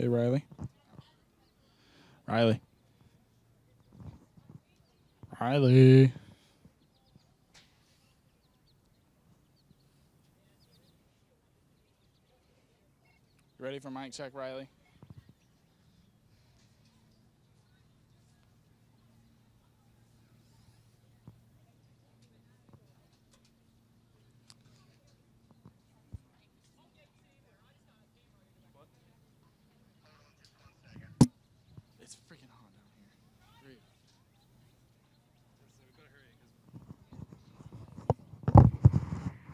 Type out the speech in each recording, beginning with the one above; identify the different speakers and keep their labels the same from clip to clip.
Speaker 1: Hey, Riley. Riley. Riley. You ready for mic check, Riley? It's freaking hot down here. Hurry up.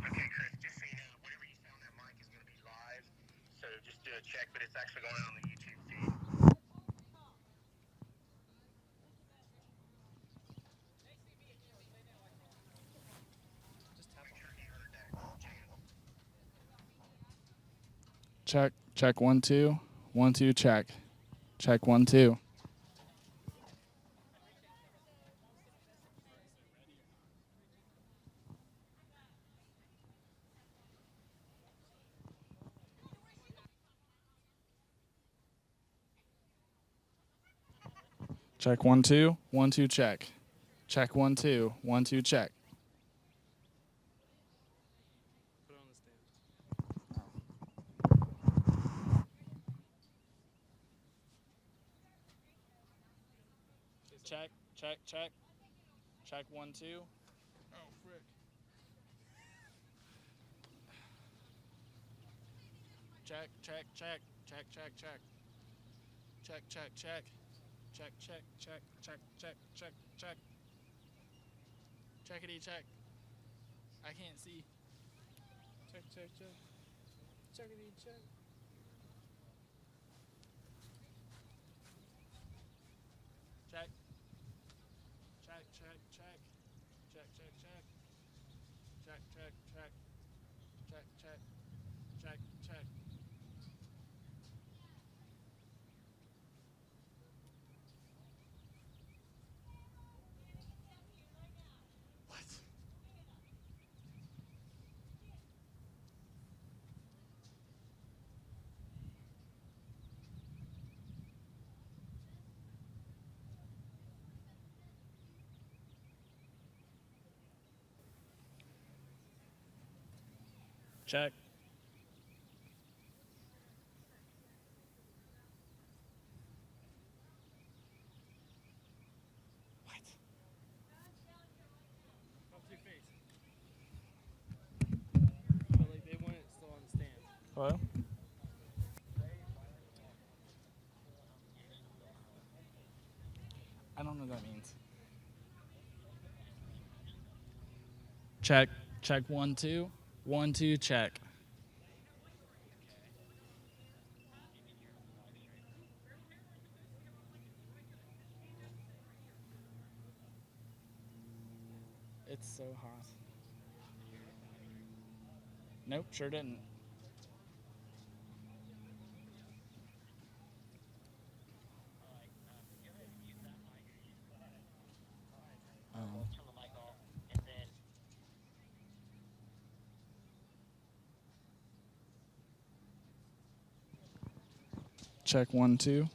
Speaker 2: Okay, Chris, just so you know, whatever you sound that mic is going to be live. So just do a check, but it's actually going on the YouTube feed. Make sure he heard that.
Speaker 1: Check. Check 1 2. 1 2 check. Check 1 2. Check 1 2. 1 2 check. Check 1 2. 1 2 check.
Speaker 3: Put it on the stand.
Speaker 1: Check. Check. Check. Check 1 2. Oh frick. Check. Check. Check. Check. Check. Check. Check. Check. Check. Check. Check. Check. Check. Check. Check. Check. Checkity check. I can't see.
Speaker 3: Check, check, check. Checkity check.
Speaker 1: Check. Check, check, check. Check, check, check. Check, check, check. Check, check. Check, check. What? Check. What?
Speaker 3: Up to your face. But like they want it still on the stand.
Speaker 1: Hello? I don't know what that means. Check. Check 1 2. 1 2 check. It's so hot. Nope, sure didn't. Oh. Check 1 2.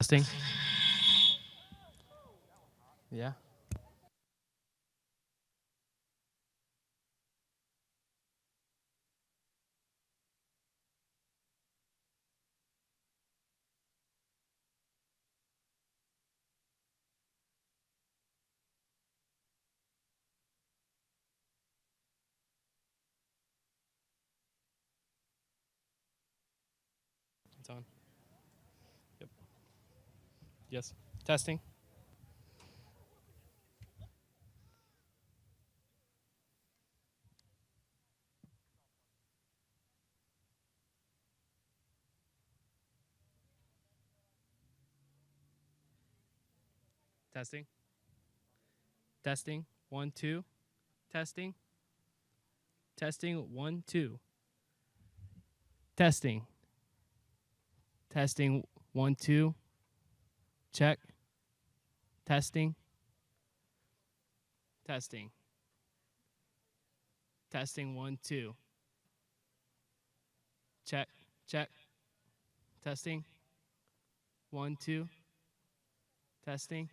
Speaker 1: Testing. Yeah. It's on. Yep. Yes. Testing. Testing. Testing. 1, 2. Testing. Testing. 1, 2. Testing. Testing. 1, 2. Check. Testing. Testing. Testing. 1, 2. Check. Check. Testing. 1, 2. Testing.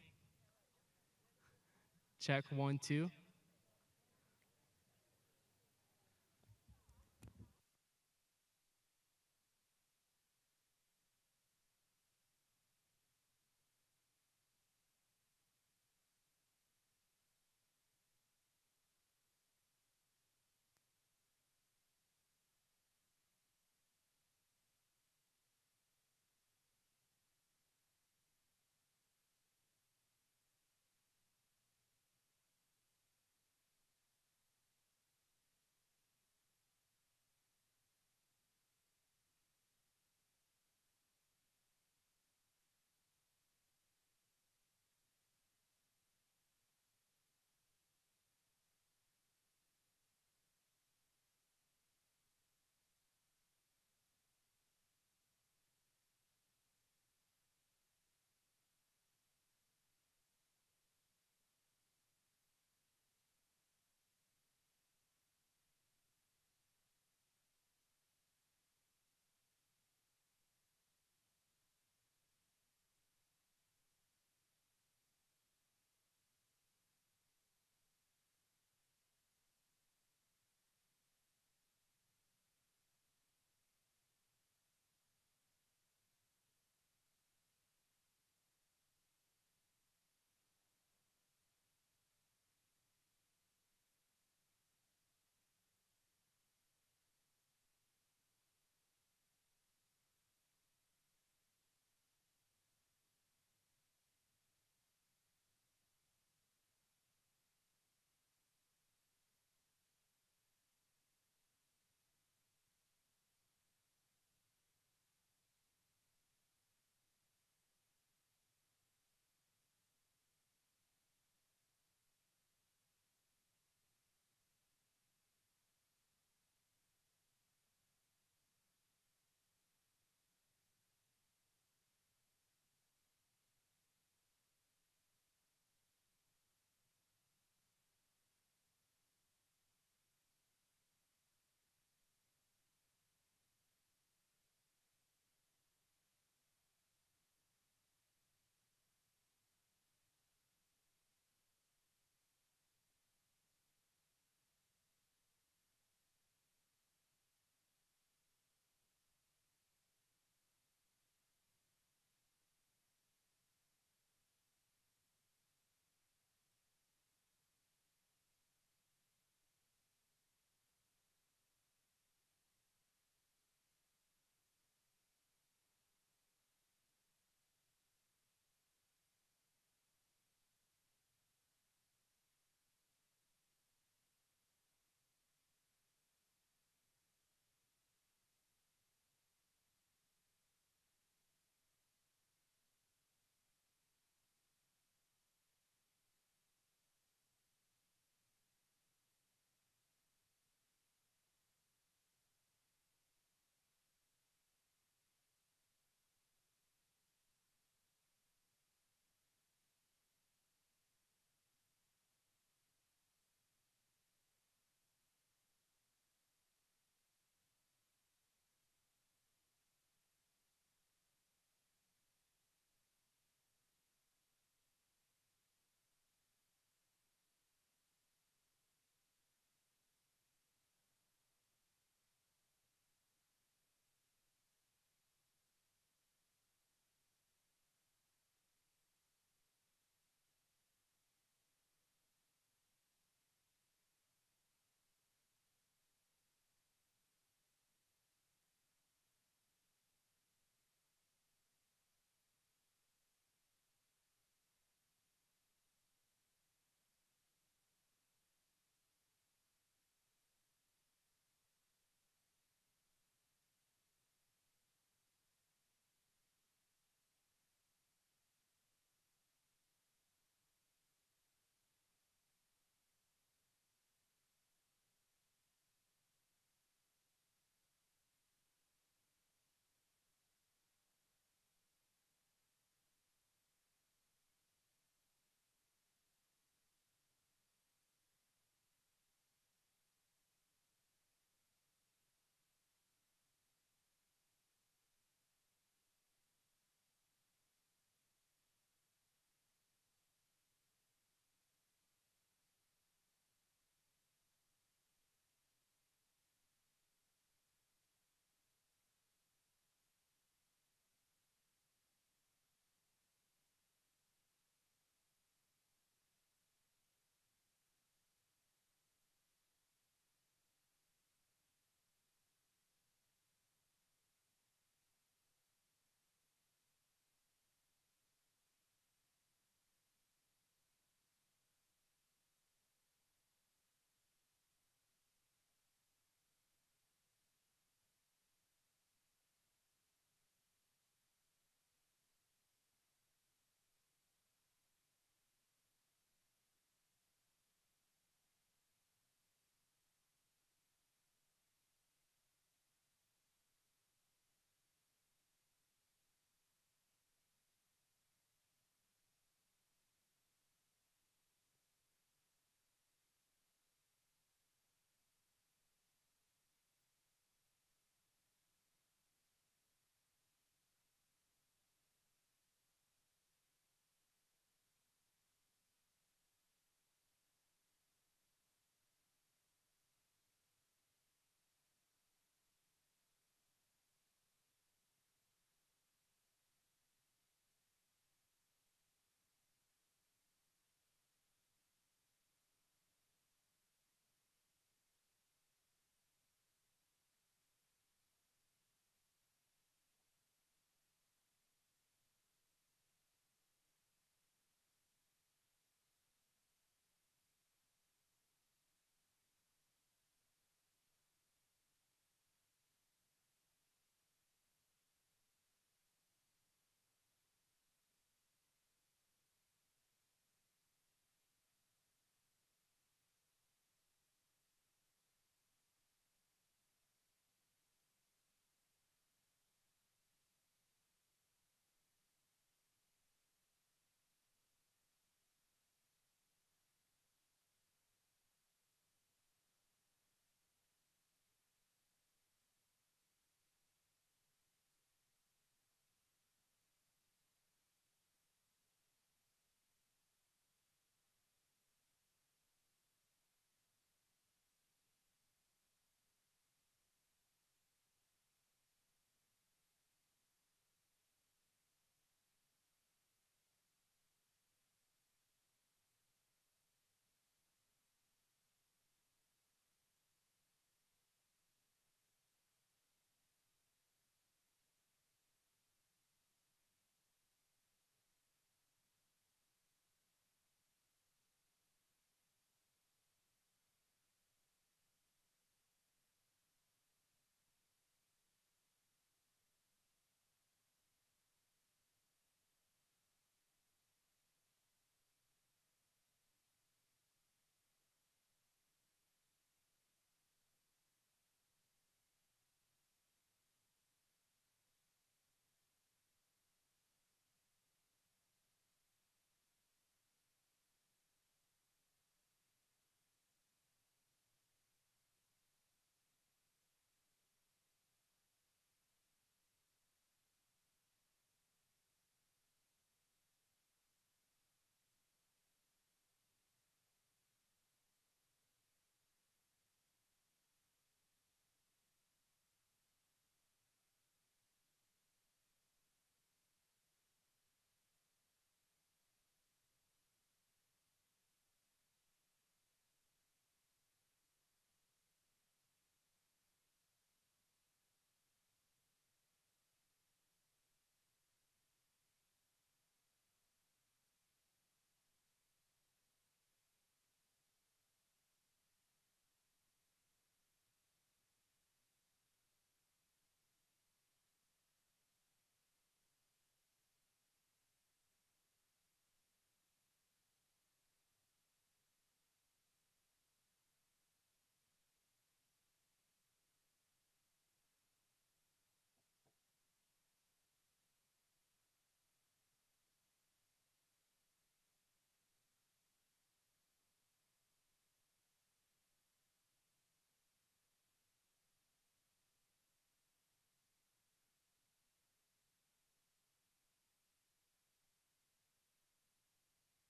Speaker 1: Check. 1, 2.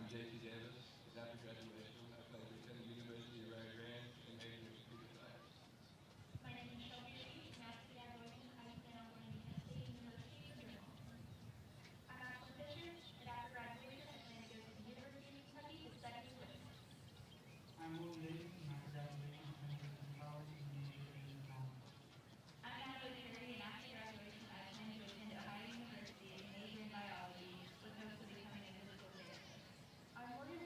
Speaker 4: I'm JT Davis. After graduation, I played for Tennessee University of Rio Grande and majored in computer science.
Speaker 5: My name is Shelby Reed, and after graduation, I plan on going to Kent State University for journalism. I'm Ashlyn Fisher, and after graduation, I plan to go to the University of Kentucky to study linguistics.
Speaker 6: I'm Will Davis, and after graduation, I plan to go to college and major in economics.
Speaker 5: I'm Natalie Curry, and after graduation, I plan to attend Ohio University and major in biology with hopes of becoming a physical therapist. I'm Morgan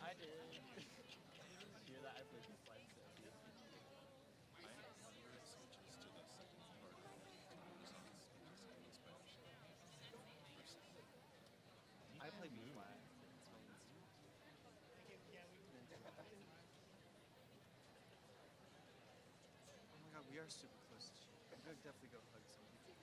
Speaker 1: I did. Hear that? I played the slide set. I played B flat. Oh my god, we are super close to you. I'm gonna definitely go hug some people.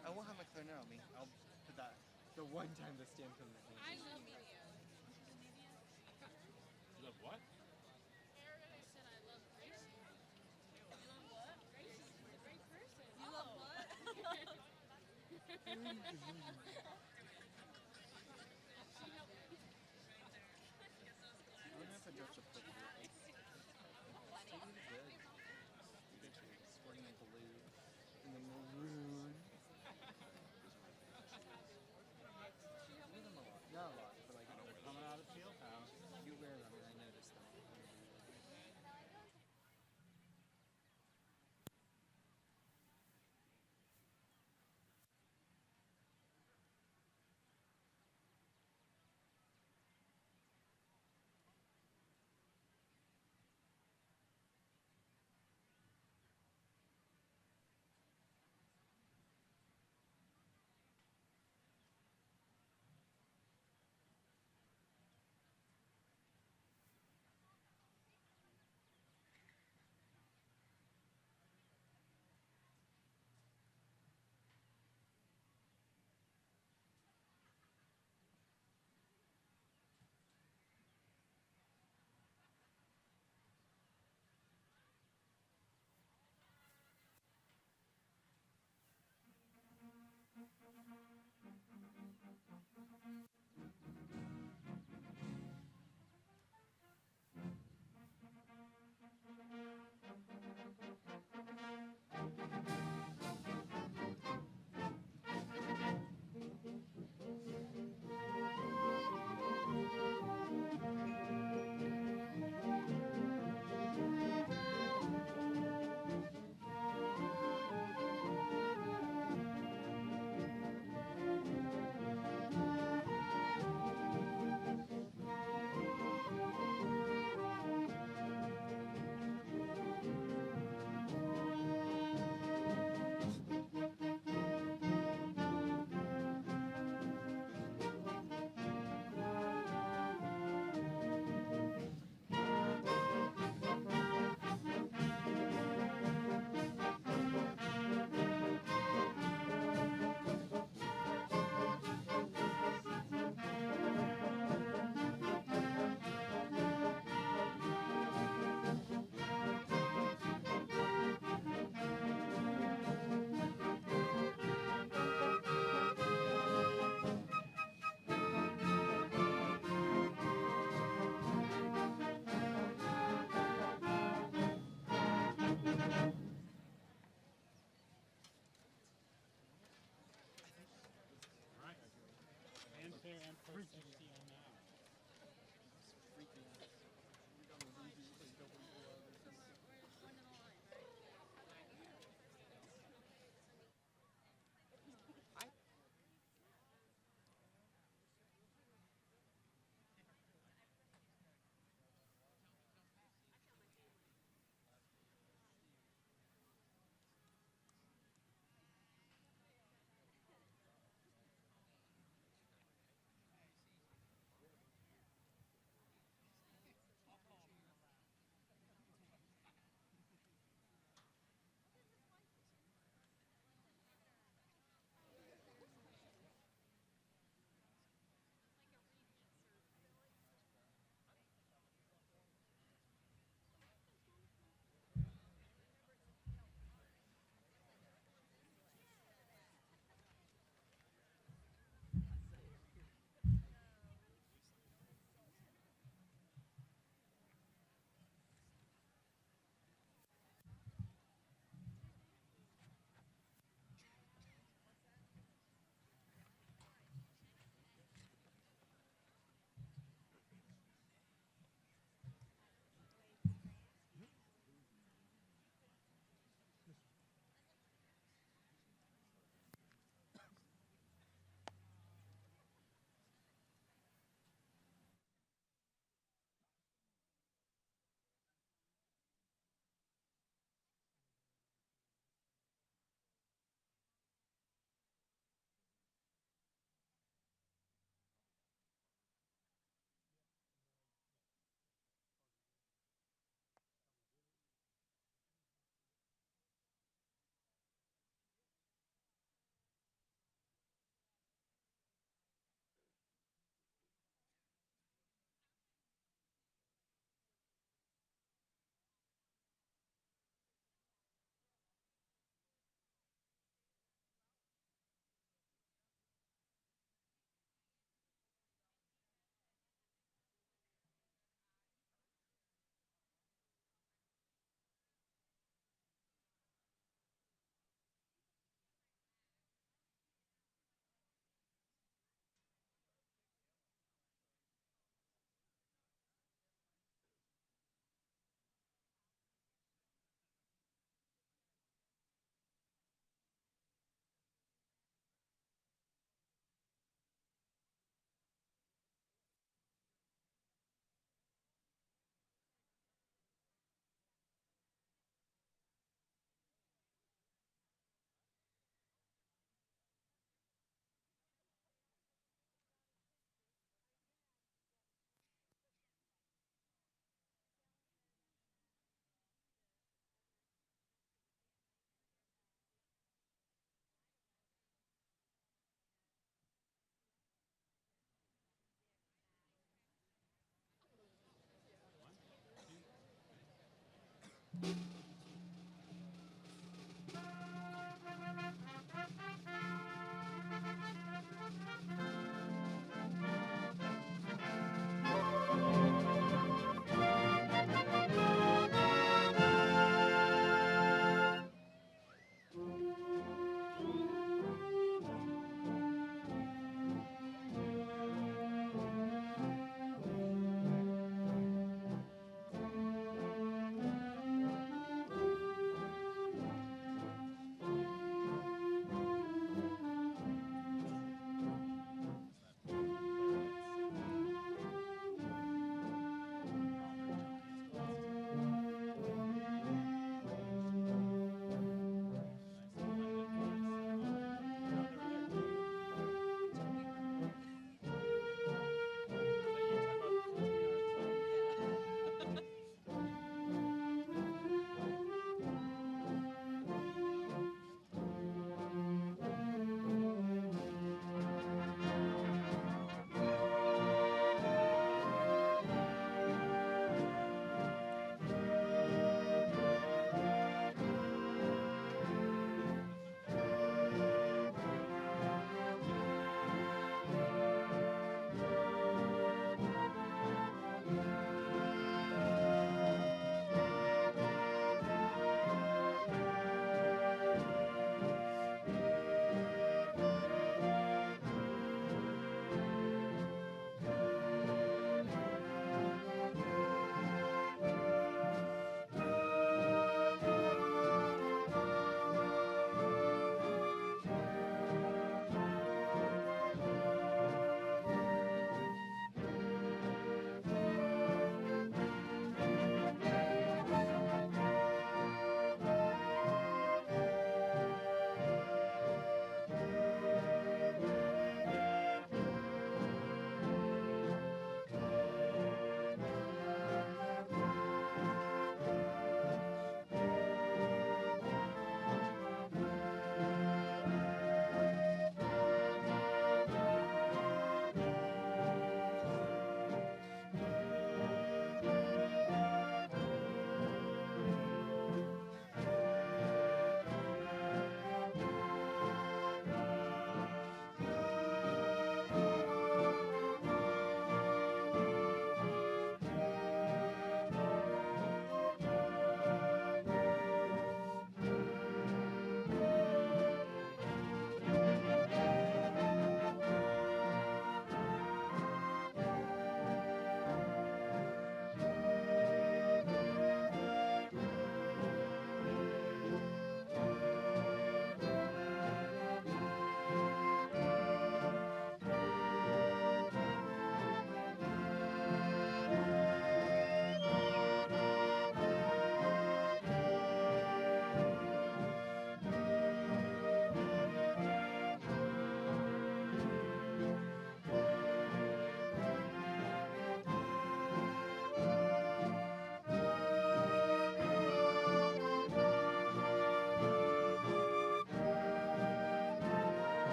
Speaker 1: I won't have my clarinet on me. I'll put that the one time the stand comes in.
Speaker 7: I love media.
Speaker 1: You love what?
Speaker 7: I said I love Gracie. You love what? Gracie's a great person. You love what?
Speaker 1: I don't know if I just a put it. Sporting the blue and the maroon. Not a lot, but like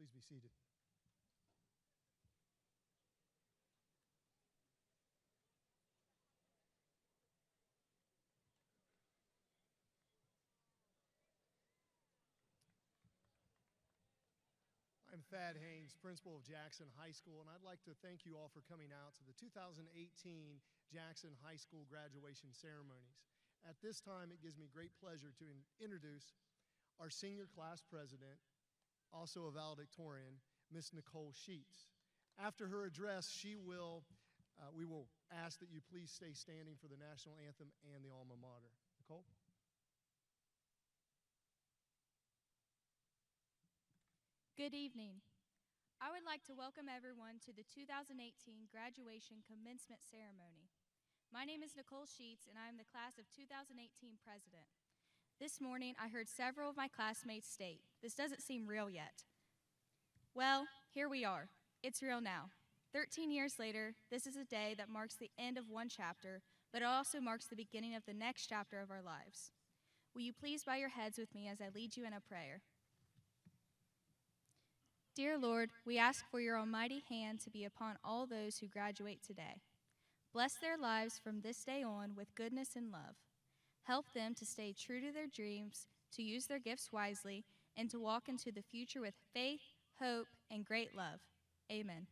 Speaker 8: Please be seated. I'm Thad Haynes, principal of Jackson High School, and I'd like to thank you all for coming out to the 2018 Jackson High School graduation ceremonies. At this time, it gives me great pleasure to introduce our senior class president, also a valedictorian, Miss Nicole Sheets. After her address, we will ask that you please stay standing for the national anthem and the alma mater. Nicole?
Speaker 9: Good evening. I would like to welcome everyone to the 2018 graduation commencement ceremony. My name is Nicole Sheets, and I am the class of 2018 president. This morning, I heard several of my classmates state, "This doesn't seem real yet." Well, here we are. It's real now. 13 years later, this is a day that marks the end of one chapter, but it also marks the beginning of the next chapter of our lives. Will you please bow your heads with me as I lead you in a prayer? Dear Lord, we ask for your almighty hand to be upon all those who graduate today. Bless their lives from this day on with goodness and love. Help them to stay true to their dreams, to use their gifts wisely, and to walk into the future with faith, hope, and great love. Amen.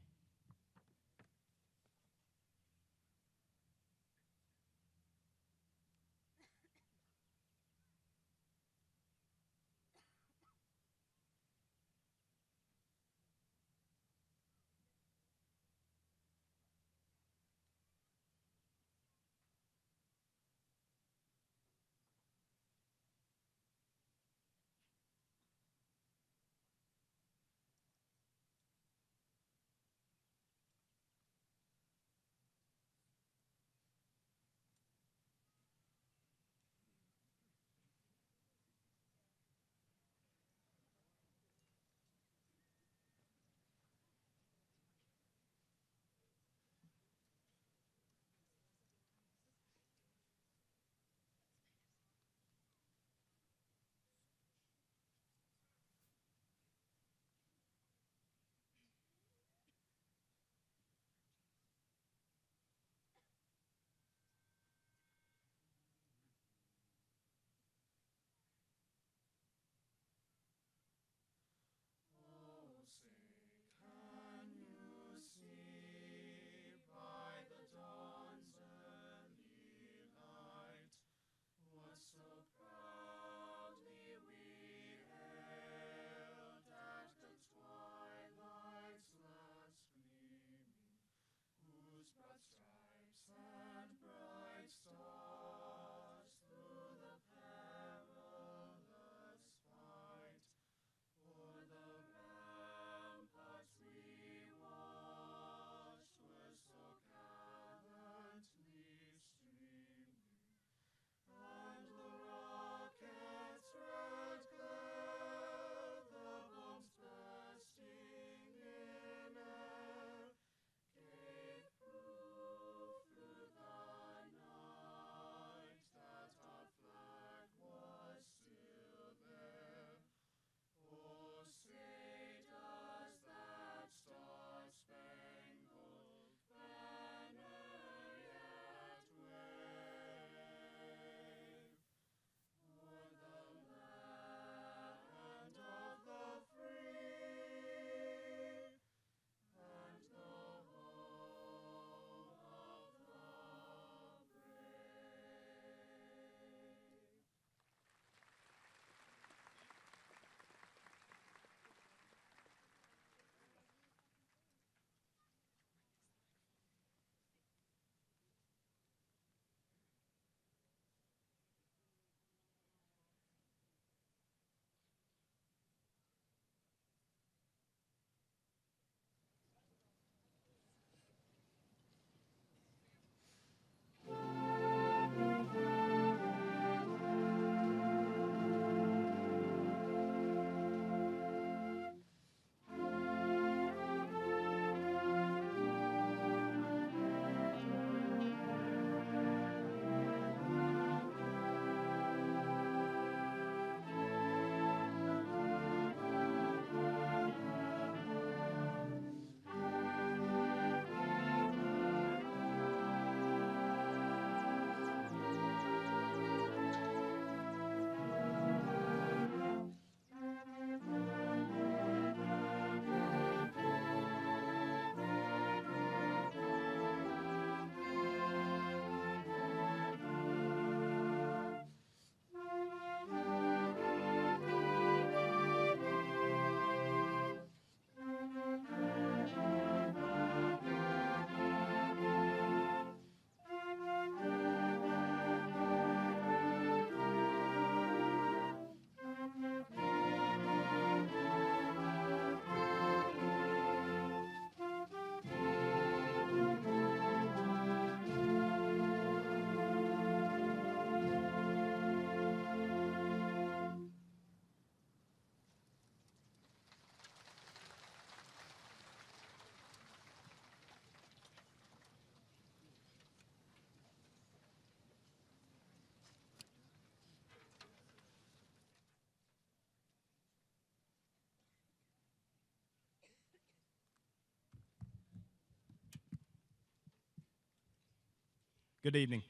Speaker 10: Good evening.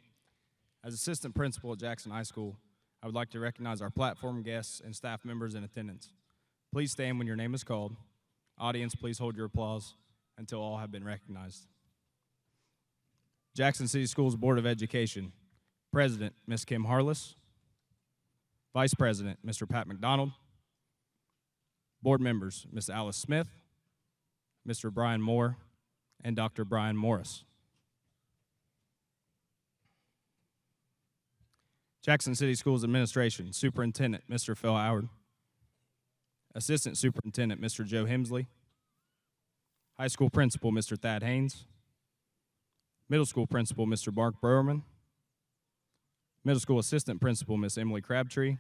Speaker 10: As assistant principal at Jackson High School, I would like to recognize our platform guests and staff members in attendance. Please stand when your name is called. Audience, please hold your applause until all have been recognized. Jackson City Schools Board of Education, President, Ms. Kim Harless. Vice President, Mr. Pat McDonald. Board members, Ms. Alice Smith, Mr. Brian Moore, and Dr. Brian Morris. Jackson City Schools Administration, Superintendent, Mr. Phil Howard. Assistant Superintendent, Mr. Joe Hemsley. High School Principal, Mr. Thad Haynes. Middle School Principal, Mr. Mark Browerman. Middle School Assistant Principal, Miss Emily Crabtree.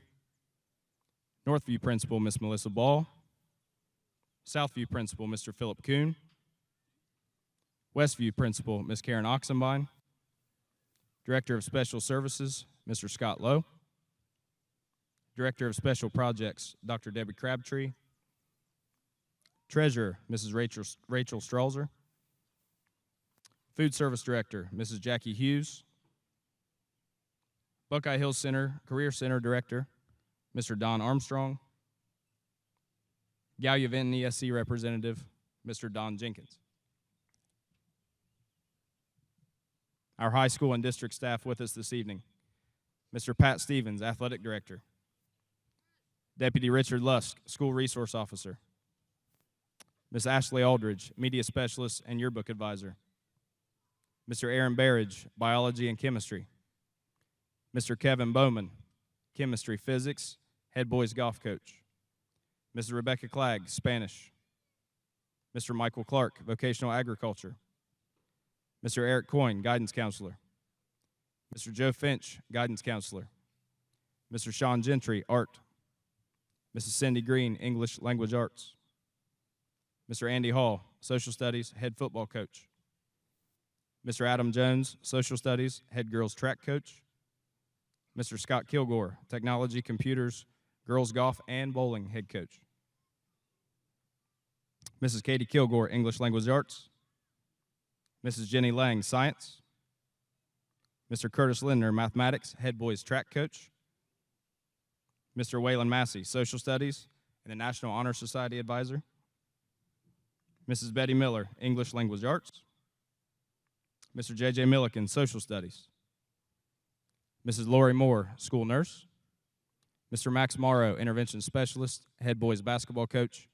Speaker 10: Northview Principal, Miss Melissa Ball. Southview Principal, Mr. Philip Kuhn. Westview Principal, Miss Karen Oxenbein. Director of Special Services, Mr. Scott Lowe. Director of Special Projects, Dr. Debbie Crabtree. Treasurer, Mrs. Rachel Stralzer. Food Service Director, Mrs. Jackie Hughes. Buckeye Hills Center Career Center Director, Mr. Don Armstrong. Gallaudet ESC Representative, Mr. Don Jenkins. Our high school and district staff with us this evening, Mr. Pat Stevens, Athletic Director. Deputy Richard Lusk, School Resource Officer. Ms. Ashley Aldridge, Media Specialist and Yearbook Advisor. Mr. Aaron Barrage, Biology and Chemistry. Mr. Kevin Bowman, Chemistry, Physics, Head Boys Golf Coach. Mrs. Rebecca Clagg, Spanish. Mr. Michael Clark, Vocational Agriculture. Mr. Eric Coyne, Guidance Counselor. Mr. Joe Finch, Guidance Counselor. Mr. Sean Gentry, Art. Mrs. Cindy Green, English Language Arts. Mr. Andy Hall, Social Studies, Head Football Coach. Mr. Adam Jones, Social Studies, Head Girls Track Coach. Mr. Scott Kilgore, Technology, Computers, Girls Golf and Bowling Head Coach. Mrs. Katie Kilgore, English Language Arts. Mrs. Jenny Lang, Science. Mr. Curtis Lindner, Mathematics, Head Boys Track Coach. Mr. Waylon Massey, Social Studies and the National Honor Society Advisor. Mrs. Betty Miller, English Language Arts. Mr. J.J. Milliken, Social Studies. Mrs. Lori Moore, School Nurse. Mr. Max Morrow, Intervention Specialist, Head Boys Basketball Coach.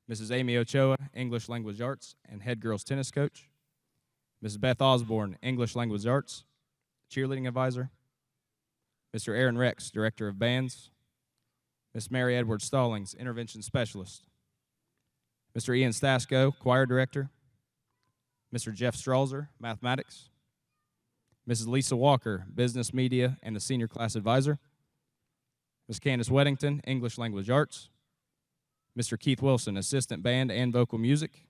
Speaker 10: Mrs. Amy Ochoa, English Language Arts and Head Girls Tennis Coach. Mrs. Beth Osborne, English Language Arts, Cheerleading Advisor. Mr. Aaron Rex, Director of Bands. Miss Mary Edward Stallings, Intervention Specialist. Mr. Ian Stasko, Choir Director. Mr. Jeff Stralzer, Mathematics. Mrs. Lisa Walker, Business Media and the Senior Class Advisor. Ms. Candace Weddington, English Language Arts. Mr. Keith Wilson, Assistant Band and Vocal Music.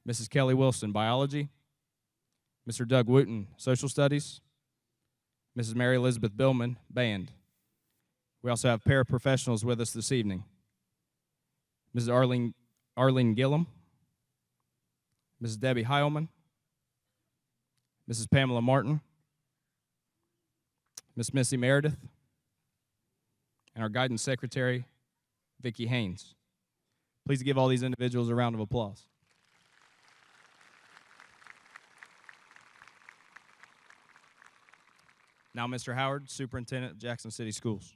Speaker 10: Mrs. Kelly Wilson, Biology. Mr. Doug Wooten, Social Studies. Mrs. Mary Elizabeth Billman, Band. We also have paraprofessionals with us this evening. Mrs. Arlene Gillum. Mrs. Debbie Heilman. Mrs. Pamela Martin. Miss Missy Meredith. And our Guidance Secretary, Vicki Haynes. Please give all these individuals a round of applause. Now, Mr. Howard, Superintendent of Jackson City Schools.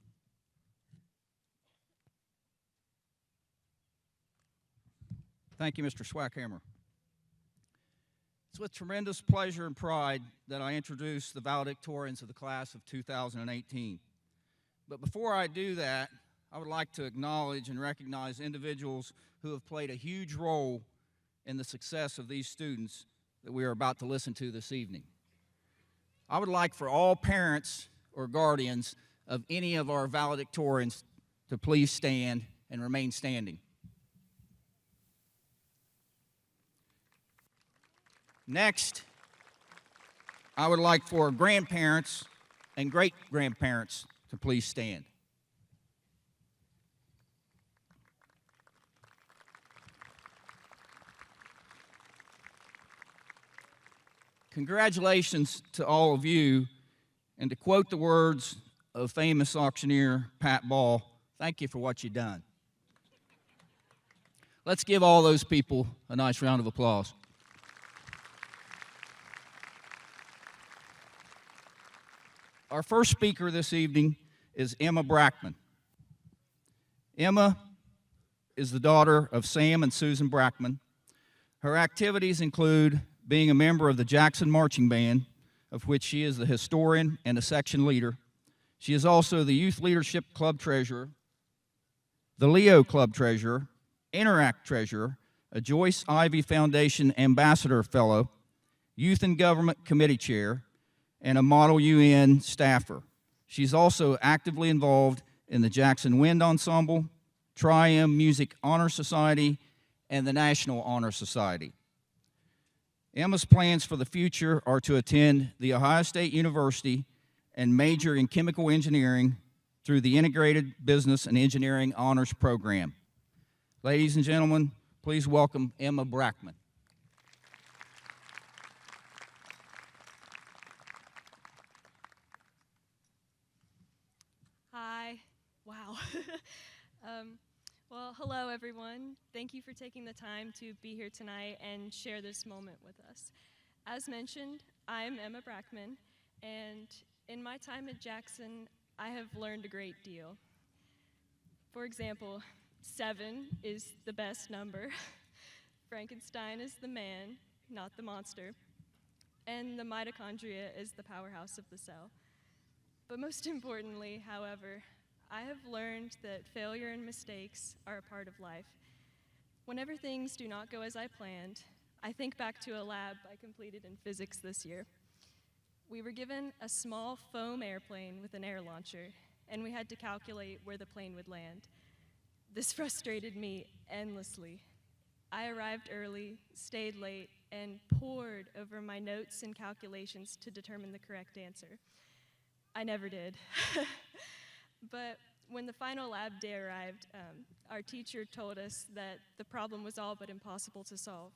Speaker 11: Thank you, Mr. Swackhammer. It's with tremendous pleasure and pride that I introduce the valedictorians of the class of 2018. But before I do that, I would like to acknowledge and recognize individuals who have played a huge role in the success of these students that we are about to listen to this evening. I would like for all parents or guardians of any of our valedictorians to please stand and remain standing. Next, I would like for grandparents and great-grandparents to please stand. Congratulations to all of you, and to quote the words of famous auctioneer Pat Ball, thank you for what you've done. Let's give all those people a nice round of applause. Our first speaker this evening is Emma Brackman. Emma is the daughter of Sam and Susan Brackman. Her activities include being a member of the Jackson Marching Band, of which she is the historian and a section leader. She is also the Youth Leadership Club treasurer, the Leo Club treasurer, Interact treasurer, a Joyce Ivy Foundation ambassador fellow, Youth and Government Committee chair, and a Model UN staffer. She's also actively involved in the Jackson Wind Ensemble, Tri-M Music Honor Society, and the National Honor Society. Emma's plans for the future are to attend The Ohio State University and major in chemical engineering through the Integrated Business and Engineering Honors Program. Ladies and gentlemen, please welcome Emma Brackman.
Speaker 12: Hi. Wow. Well, hello, everyone. Thank you for taking the time to be here tonight and share this moment with us. As mentioned, I'm Emma Brackman, and in my time at Jackson, I have learned a great deal. For example, 7 is the best number. Frankenstein is the man, not the monster. And the mitochondria is the powerhouse of the cell. But most importantly, however, I have learned that failure and mistakes are a part of life. Whenever things do not go as I planned, I think back to a lab I completed in physics this year. We were given a small foam airplane with an air launcher, and we had to calculate where the plane would land. This frustrated me endlessly. I arrived early, stayed late, and pored over my notes and calculations to determine the correct answer. I never did. But when the final lab day arrived, our teacher told us that the problem was all but impossible to solve.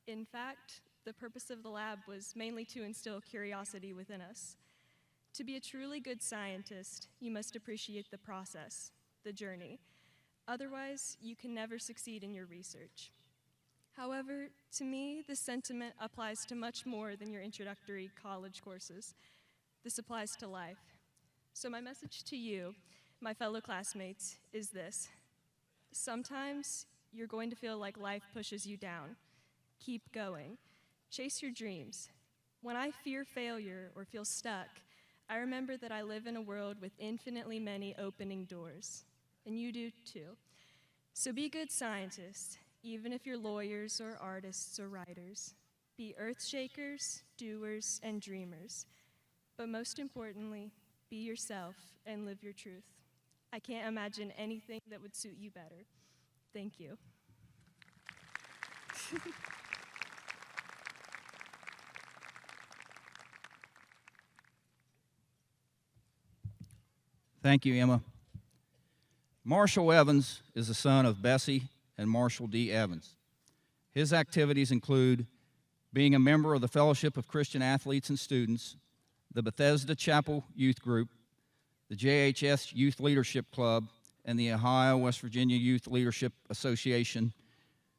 Speaker 12: In fact, the purpose of the lab was mainly to instill curiosity within us. To be a truly good scientist, you must appreciate the process, the journey. Otherwise, you can never succeed in your research. However, to me, this sentiment applies to much more than your introductory college courses. This applies to life. So my message to you, my fellow classmates, is this. Sometimes you're going to feel like life pushes you down. Keep going. Chase your dreams. When I fear failure or feel stuck, I remember that I live in a world with infinitely many opening doors. And you do too. So be good scientists, even if you're lawyers or artists or writers. Be earth shakers, doers, and dreamers. But most importantly, be yourself and live your truth. I can't imagine anything that would suit you better. Thank you.
Speaker 11: Thank you, Emma. Marshall Evans is the son of Bessie and Marshall D. Evans. His activities include being a member of the Fellowship of Christian Athletes and Students, the Bethesda Chapel Youth Group, the JHS Youth Leadership Club, and the Ohio West Virginia Youth Leadership Association,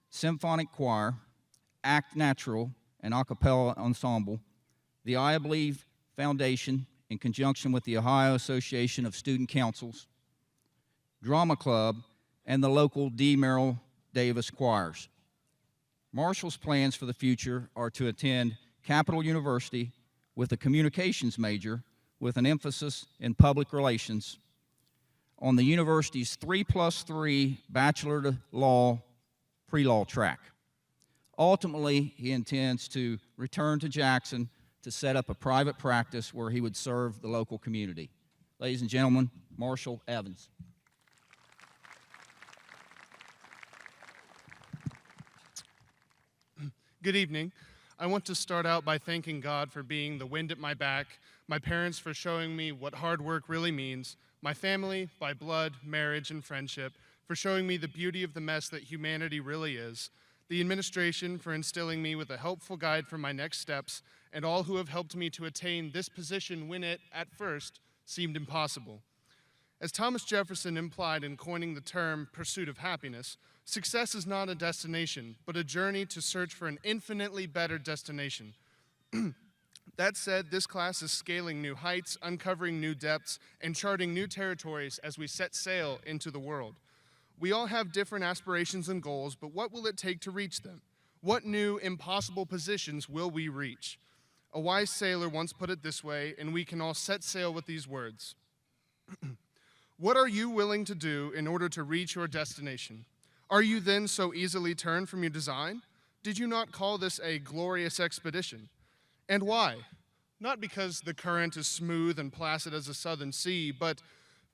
Speaker 11: Symphonic Choir, Act Natural, and a cappella ensemble, the I Believe Foundation in conjunction with the Ohio Association of Student Councils, Drama Club, and the local D. Merrill Davis choirs. Marshall's plans for the future are to attend Capital University with a communications major with an emphasis in public relations on the university's 3+3 Bachelor of Law pre-law track. Ultimately, he intends to return to Jackson to set up a private practice where he would serve the local community. Ladies and gentlemen, Marshall Evans.
Speaker 13: Good evening. I want to start out by thanking God for being the wind at my back, my parents for showing me what hard work really means, my family by blood, marriage, and friendship for showing me the beauty of the mess that humanity really is, the administration for instilling me with a helpful guide for my next steps, and all who have helped me to attain this position when it, at first, seemed impossible. As Thomas Jefferson implied in coining the term pursuit of happiness, success is not a destination, but a journey to search for an infinitely better destination. That said, this class is scaling new heights, uncovering new depths, and charting new territories as we set sail into the world. We all have different aspirations and goals, but what will it take to reach them? What new, impossible positions will we reach? A wise sailor once put it this way, and we can all set sail with these words. What are you willing to do in order to reach your destination? Are you then so easily turned from your design? Did you not call this a glorious expedition? And why? Not because the current is smooth and placid as a southern sea, but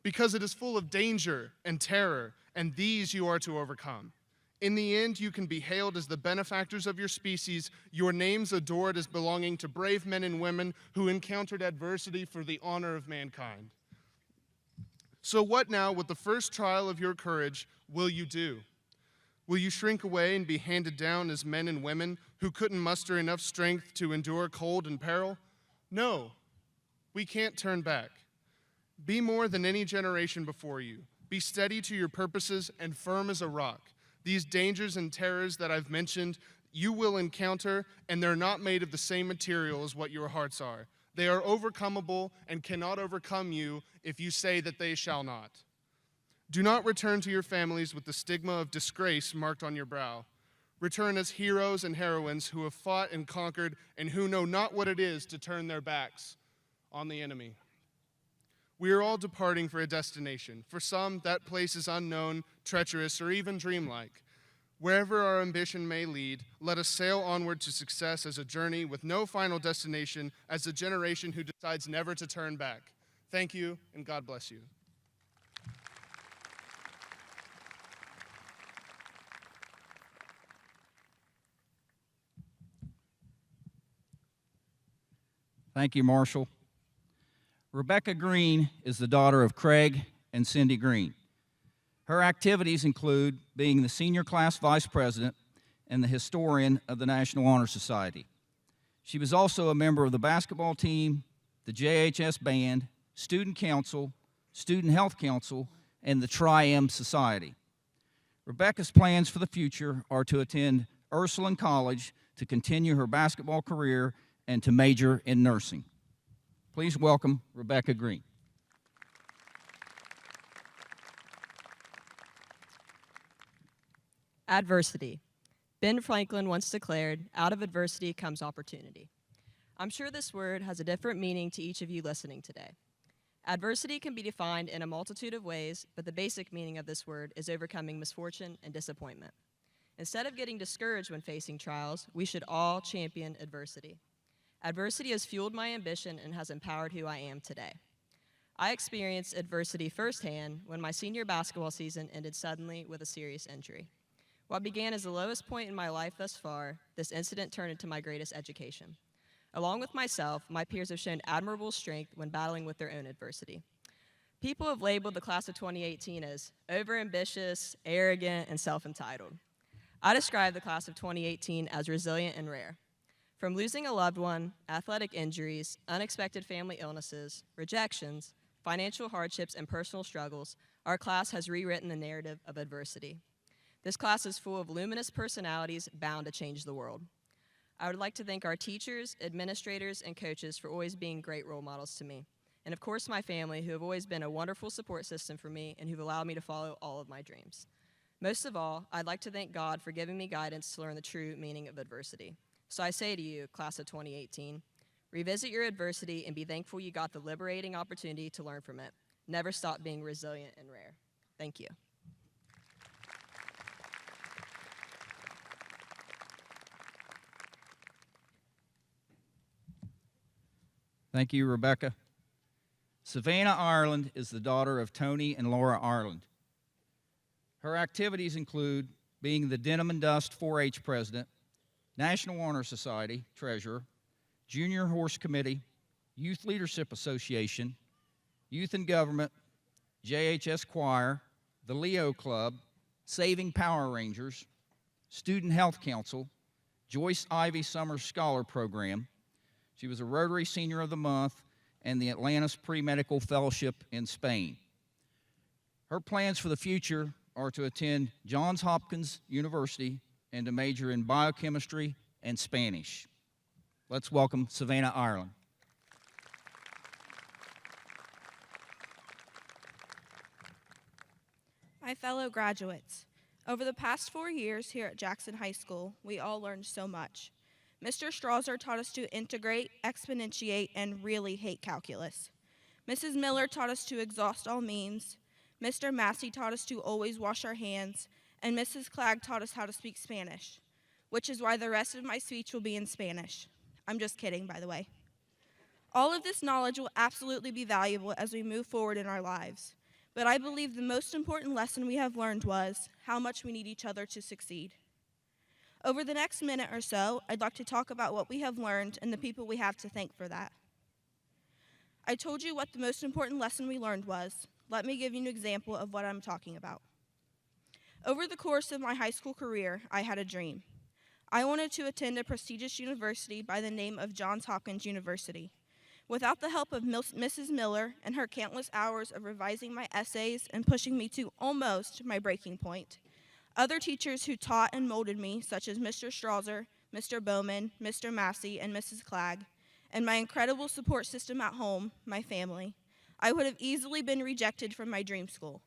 Speaker 13: because it is full of danger and terror, and these you are to overcome. In the end, you can be hailed as the benefactors of your species, your names adored as belonging to brave men and women who encountered adversity for the honor of mankind. So what now, with the first trial of your courage, will you do? Will you shrink away and be handed down as men and women who couldn't muster enough strength to endure cold and peril? No, we can't turn back. Be more than any generation before you. Be steady to your purposes and firm as a rock. These dangers and terrors that I've mentioned, you will encounter, and they're not made of the same material as what your hearts are. They are overcomable and cannot overcome you if you say that they shall not. Do not return to your families with the stigma of disgrace marked on your brow. Return as heroes and heroines who have fought and conquered and who know not what it is to turn their backs on the enemy. We are all departing for a destination. For some, that place is unknown, treacherous, or even dreamlike. Wherever our ambition may lead, let us sail onward to success as a journey with no final destination, as a generation who decides never to turn back. Thank you, and God bless you.
Speaker 11: Thank you, Marshall. Rebecca Green is the daughter of Craig and Cindy Green. Her activities include being the senior class vice president and the historian of the National Honor Society. She was also a member of the basketball team, the JHS band, student council, student health council, and the Tri-M Society. Rebecca's plans for the future are to attend Ursuline College to continue her basketball career and to major in nursing. Please welcome Rebecca Green.
Speaker 14: Adversity. Ben Franklin once declared, "Out of adversity comes opportunity." I'm sure this word has a different meaning to each of you listening today. Adversity can be defined in a multitude of ways, but the basic meaning of this word is overcoming misfortune and disappointment. Instead of getting discouraged when facing trials, we should all champion adversity. Adversity has fueled my ambition and has empowered who I am today. I experienced adversity firsthand when my senior basketball season ended suddenly with a serious injury. What began as the lowest point in my life thus far, this incident turned into my greatest education. Along with myself, my peers have shown admirable strength when battling with their own adversity. People have labeled the class of 2018 as overambitious, arrogant, and self-entitled. I describe the class of 2018 as resilient and rare. From losing a loved one, athletic injuries, unexpected family illnesses, rejections, financial hardships, and personal struggles, our class has rewritten the narrative of adversity. This class is full of luminous personalities bound to change the world. I would like to thank our teachers, administrators, and coaches for always being great role models to me. And of course, my family, who have always been a wonderful support system for me and who've allowed me to follow all of my dreams. Most of all, I'd like to thank God for giving me guidance to learn the true meaning of adversity. So I say to you, class of 2018, revisit your adversity and be thankful you got the liberating opportunity to learn from it. Never stop being resilient and rare. Thank you.
Speaker 11: Thank you, Rebecca. Savannah Ireland is the daughter of Tony and Laura Ireland. Her activities include being the Denim and Dust 4-H president, National Honor Society treasurer, Junior Horse Committee, Youth Leadership Association, Youth and Government, JHS Choir, the Leo Club, Saving Power Rangers, Student Health Council, Joyce Ivy Summer Scholar Program. She was a Rotary Senior of the Month and the Atlantis Pre-Medical Fellowship in Spain. Her plans for the future are to attend Johns Hopkins University and to major in biochemistry and Spanish. Let's welcome Savannah Ireland.
Speaker 15: My fellow graduates, over the past 4 years here at Jackson High School, we all learned so much. Mr. Strasser taught us to integrate, exponentiate, and really hate calculus. Mrs. Miller taught us to exhaust all means. Mr. Massey taught us to always wash our hands, and Mrs. Clegg taught us how to speak Spanish, which is why the rest of my speech will be in Spanish. I'm just kidding, by the way. All of this knowledge will absolutely be valuable as we move forward in our lives, but I believe the most important lesson we have learned was how much we need each other to succeed. Over the next minute or so, I'd like to talk about what we have learned and the people we have to thank for that. I told you what the most important lesson we learned was. Let me give you an example of what I'm talking about. Over the course of my high school career, I had a dream. I wanted to attend a prestigious university by the name of Johns Hopkins University. Without the help of Mrs. Miller and her countless hours of revising my essays and pushing me to almost my breaking point, other teachers who taught and molded me, such as Mr. Strasser, Mr. Bowman, Mr. Massey, and Mrs. Clegg, and my incredible support system at home, my family, I would have easily been rejected from my dream school.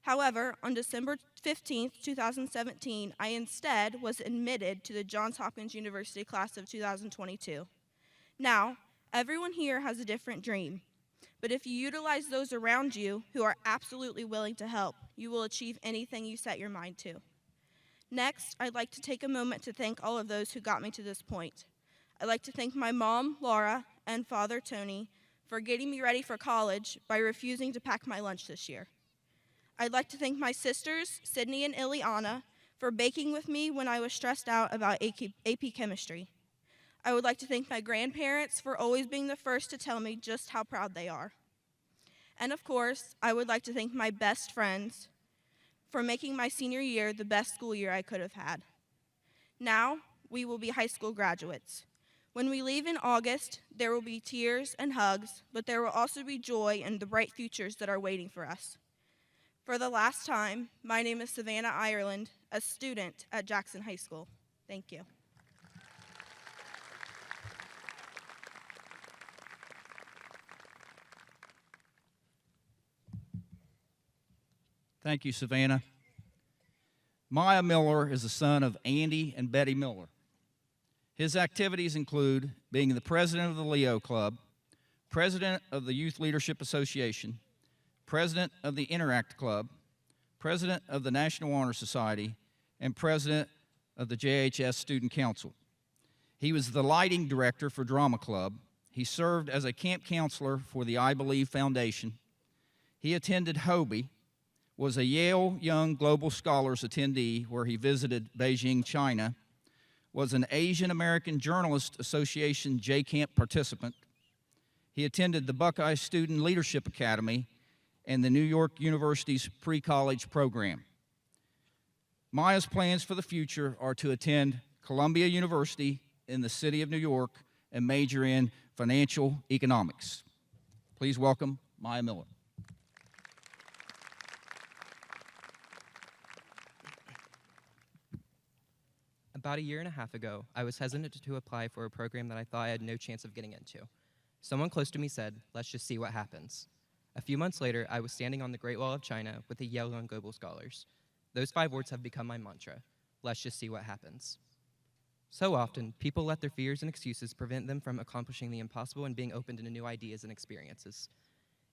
Speaker 15: However, on December 15, 2017, I instead was admitted to the Johns Hopkins University class of 2022. Now, everyone here has a different dream, but if you utilize those around you who are absolutely willing to help, you will achieve anything you set your mind to. Next, I'd like to take a moment to thank all of those who got me to this point. I'd like to thank my mom, Laura, and father, Tony, for getting me ready for college by refusing to pack my lunch this year. I'd like to thank my sisters, Sydney and Ileana, for baking with me when I was stressed out about AP Chemistry. I would like to thank my grandparents for always being the first to tell me just how proud they are. And of course, I would like to thank my best friends for making my senior year the best school year I could have had. Now, we will be high school graduates. When we leave in August, there will be tears and hugs, but there will also be joy and the bright futures that are waiting for us. For the last time, my name is Savannah Ireland, a student at Jackson High School. Thank you.
Speaker 11: Thank you, Savannah. Maya Miller is the son of Andy and Betty Miller. His activities include being the president of the Leo Club, president of the Youth Leadership Association, president of the Interact Club, president of the National Honor Society, and president of the JHS Student Council. He was the lighting director for Drama Club. He served as a camp counselor for the I Believe Foundation. He attended Hobie, was a Yale Young Global Scholars attendee where he visited Beijing, China, was an Asian American Journalist Association JCamp participant. He attended the Buckeye Student Leadership Academy and the New York University's pre-college program. Maya's plans for the future are to attend Columbia University in the city of New York and major in financial economics. Please welcome Maya Miller.
Speaker 16: About a year and a half ago, I was hesitant to apply for a program that I thought I had no chance of getting into. Someone close to me said, "Let's just see what happens." A few months later, I was standing on the Great Wall of China with the Yale Young Global Scholars. Those 5 words have become my mantra: let's just see what happens. So often, people let their fears and excuses prevent them from accomplishing the impossible and being open to new ideas and experiences.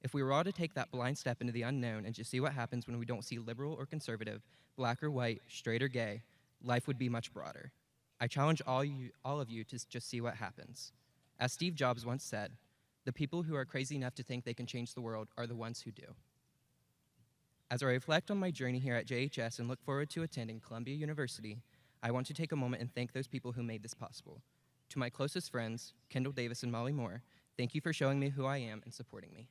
Speaker 16: If we were all to take that blind step into the unknown and just see what happens when we don't see liberal or conservative, black or white, straight or gay, life would be much broader. I challenge all of you to just see what happens. As Steve Jobs once said, the people who are crazy enough to think they can change the world are the ones who do. As I reflect on my journey here at JHS and look forward to attending Columbia University, I want to take a moment and thank those people who made this possible. To my closest friends, Kendall Davis and Molly Moore, thank you for showing me who I am and supporting me.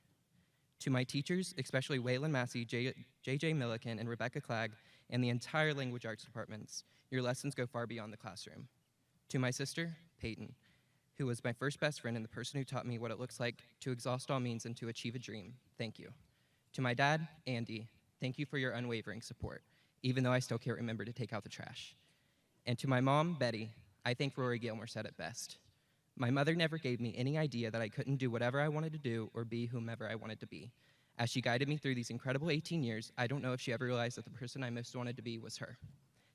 Speaker 16: To my teachers, especially Waylon Massey, JJ Milliken, and Rebecca Clegg, and the entire language arts departments, your lessons go far beyond the classroom. To my sister, Peyton, who was my first best friend and the person who taught me what it looks like to exhaust all means and to achieve a dream, thank you. To my dad, Andy, thank you for your unwavering support, even though I still can't remember to take out the trash. And to my mom, Betty, I think Rory Gilmore said it best. My mother never gave me any idea that I couldn't do whatever I wanted to do or be whomever I wanted to be. As she guided me through these incredible 18 years, I don't know if she ever realized that the person I most wanted to be was her.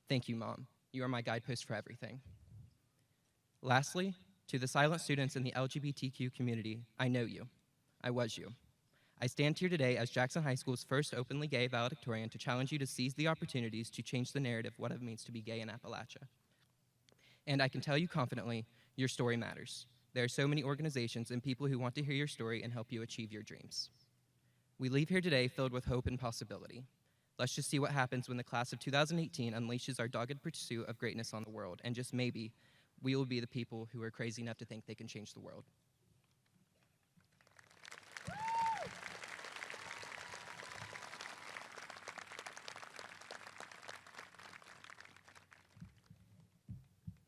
Speaker 16: Thank you, Mom. You are my guidepost for everything. Lastly, to the silent students in the LGBTQ community, I know you. I was you. I stand here today as Jackson High School's first openly gay valedictorian to challenge you to seize the opportunities to change the narrative of what it means to be gay in Appalachia. And I can tell you confidently, your story matters. There are so many organizations and people who want to hear your story and help you achieve your dreams. We leave here today filled with hope and possibility. Let's just see what happens when the class of 2018 unleashes our dogged pursuit of greatness on the world, and just maybe, we will be the people who are crazy enough to think they can change the world.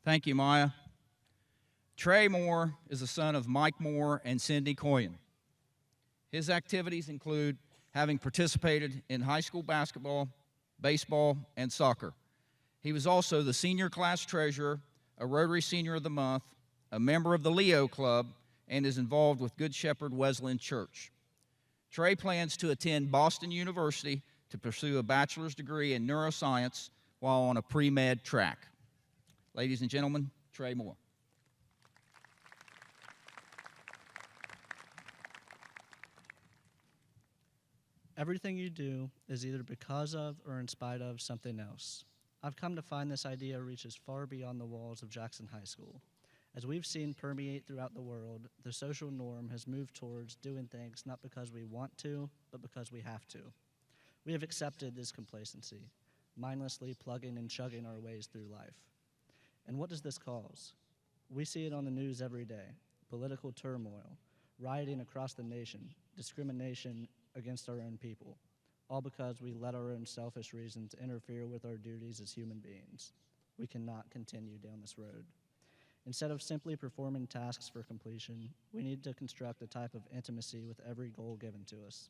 Speaker 11: Thank you, Maya. Trey Moore is the son of Mike Moore and Cindy Coyen. His activities include having participated in high school basketball, baseball, and soccer. He was also the senior class treasurer, a Rotary Senior of the Month, a member of the Leo Club, and is involved with Good Shepherd Wesleyan Church. Trey plans to attend Boston University to pursue a bachelor's degree in neuroscience while on a pre-med track. Ladies and gentlemen, Trey Moore.
Speaker 17: Everything you do is either because of or in spite of something else. I've come to find this idea reaches far beyond the walls of Jackson High School. As we've seen permeate throughout the world, the social norm has moved towards doing things not because we want to, but because we have to. We have accepted this complacency, mindlessly plugging and chugging our ways through life. And what does this cause? We see it on the news every day: political turmoil, rioting across the nation, discrimination against our own people, all because we let our own selfish reasons interfere with our duties as human beings. We cannot continue down this road. Instead of simply performing tasks for completion, we need to construct a type of intimacy with every goal given to us.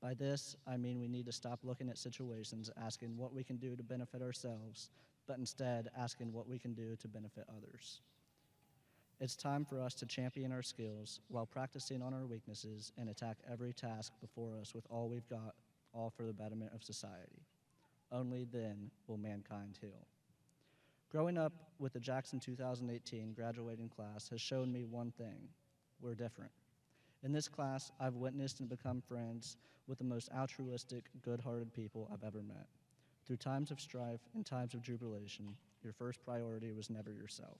Speaker 17: By this, I mean we need to stop looking at situations asking what we can do to benefit ourselves, but instead asking what we can do to benefit others. It's time for us to champion our skills while practicing on our weaknesses and attack every task before us with all we've got, all for the betterment of society. Only then will mankind heal. Growing up with the Jackson 2018 graduating class has shown me one thing: we're different. In this class, I've witnessed and become friends with the most altruistic, good-hearted people I've ever met. Through times of strife and times of jubilation, your first priority was never yourself.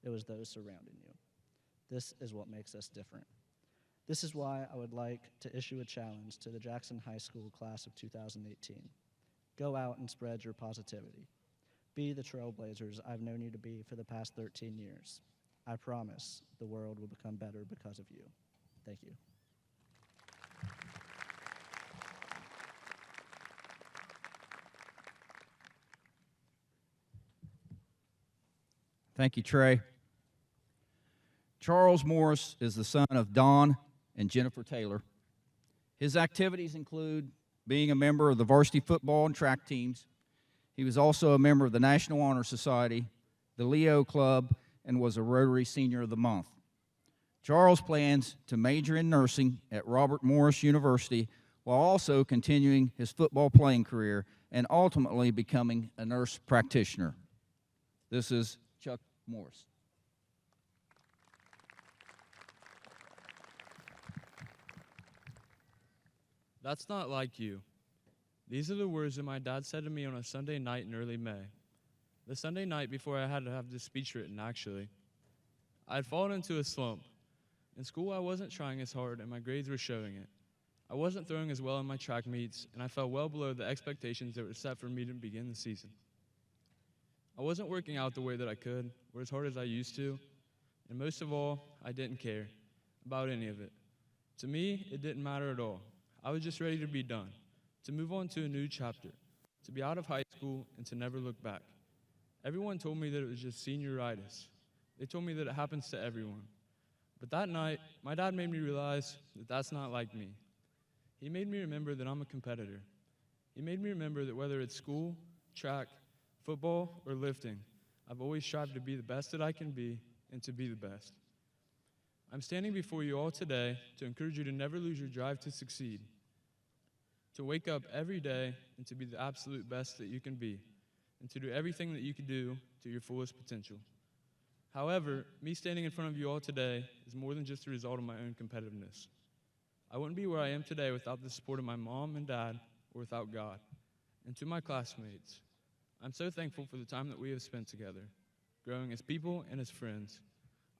Speaker 17: It was those surrounding you. This is what makes us different. This is why I would like to issue a challenge to the Jackson High School class of 2018. Go out and spread your positivity. Be the trailblazers I've known you to be for the past 13 years. I promise the world will become better because of you. Thank you.
Speaker 11: Thank you, Trey. Charles Morris is the son of Don and Jennifer Taylor. His activities include being a member of the varsity football and track teams. He was also a member of the National Honor Society, the Leo Club, and was a Rotary Senior of the Month. Charles plans to major in nursing at Robert Morris University while also continuing his football playing career and ultimately becoming a nurse practitioner. This is Chuck Morris.
Speaker 18: That's not like you. These are the words that my dad said to me on a Sunday night in early May. The Sunday night before I had to have this speech written, actually. I had fallen into a slump. In school, I wasn't trying as hard, and my grades were showing it. I wasn't throwing as well in my track meets, and I fell well below the expectations that were set for me to begin the season. I wasn't working out the way that I could, or as hard as I used to, and most of all, I didn't care about any of it. To me, it didn't matter at all. I was just ready to be done, to move on to a new chapter, to be out of high school and to never look back. Everyone told me that it was just senioritis. They told me that it happens to everyone. But that night, my dad made me realize that that's not like me. He made me remember that I'm a competitor. He made me remember that whether it's school, track, football, or lifting, I've always strived to be the best that I can be and to be the best. I'm standing before you all today to encourage you to never lose your drive to succeed, to wake up every day and to be the absolute best that you can be, and to do everything that you can do to your fullest potential. However, me standing in front of you all today is more than just a result of my own competitiveness. I wouldn't be where I am today without the support of my mom and dad or without God. And to my classmates, I'm so thankful for the time that we have spent together, growing as people and as friends.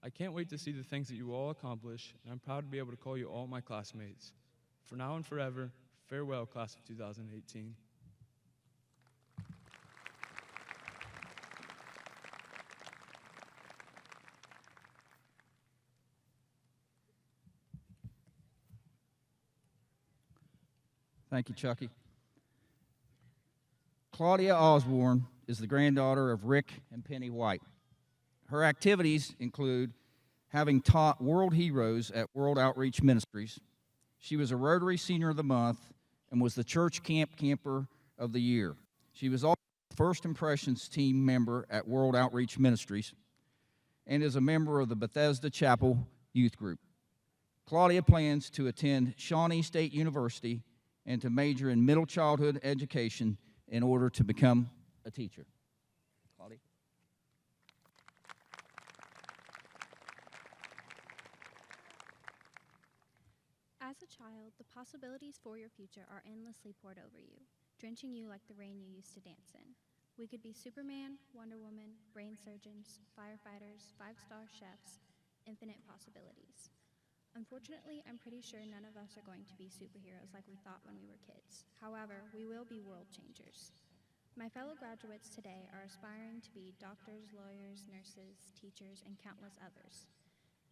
Speaker 18: I can't wait to see the things that you all accomplish, and I'm proud to be able to call you all my classmates. For now and forever, farewell, class of 2018.
Speaker 11: Thank you, Chucky. Claudia Osborne is the granddaughter of Rick and Penny White. Her activities include having taught world heroes at World Outreach Ministries. She was a Rotary Senior of the Month and was the Church Camp Camper of the Year. She was also the First Impressions team member at World Outreach Ministries and is a member of the Bethesda Chapel Youth Group. Claudia plans to attend Shawnee State University and to major in middle childhood education in order to become a teacher. Claudia.
Speaker 19: As a child, the possibilities for your future are endlessly poured over you, drenching you like the rain you used to dance in. We could be Superman, Wonder Woman, brain surgeons, firefighters, five-star chefs, infinite possibilities. Unfortunately, I'm pretty sure none of us are going to be superheroes like we thought when we were kids. However, we will be world changers. My fellow graduates today are aspiring to be doctors, lawyers, nurses, teachers, and countless others.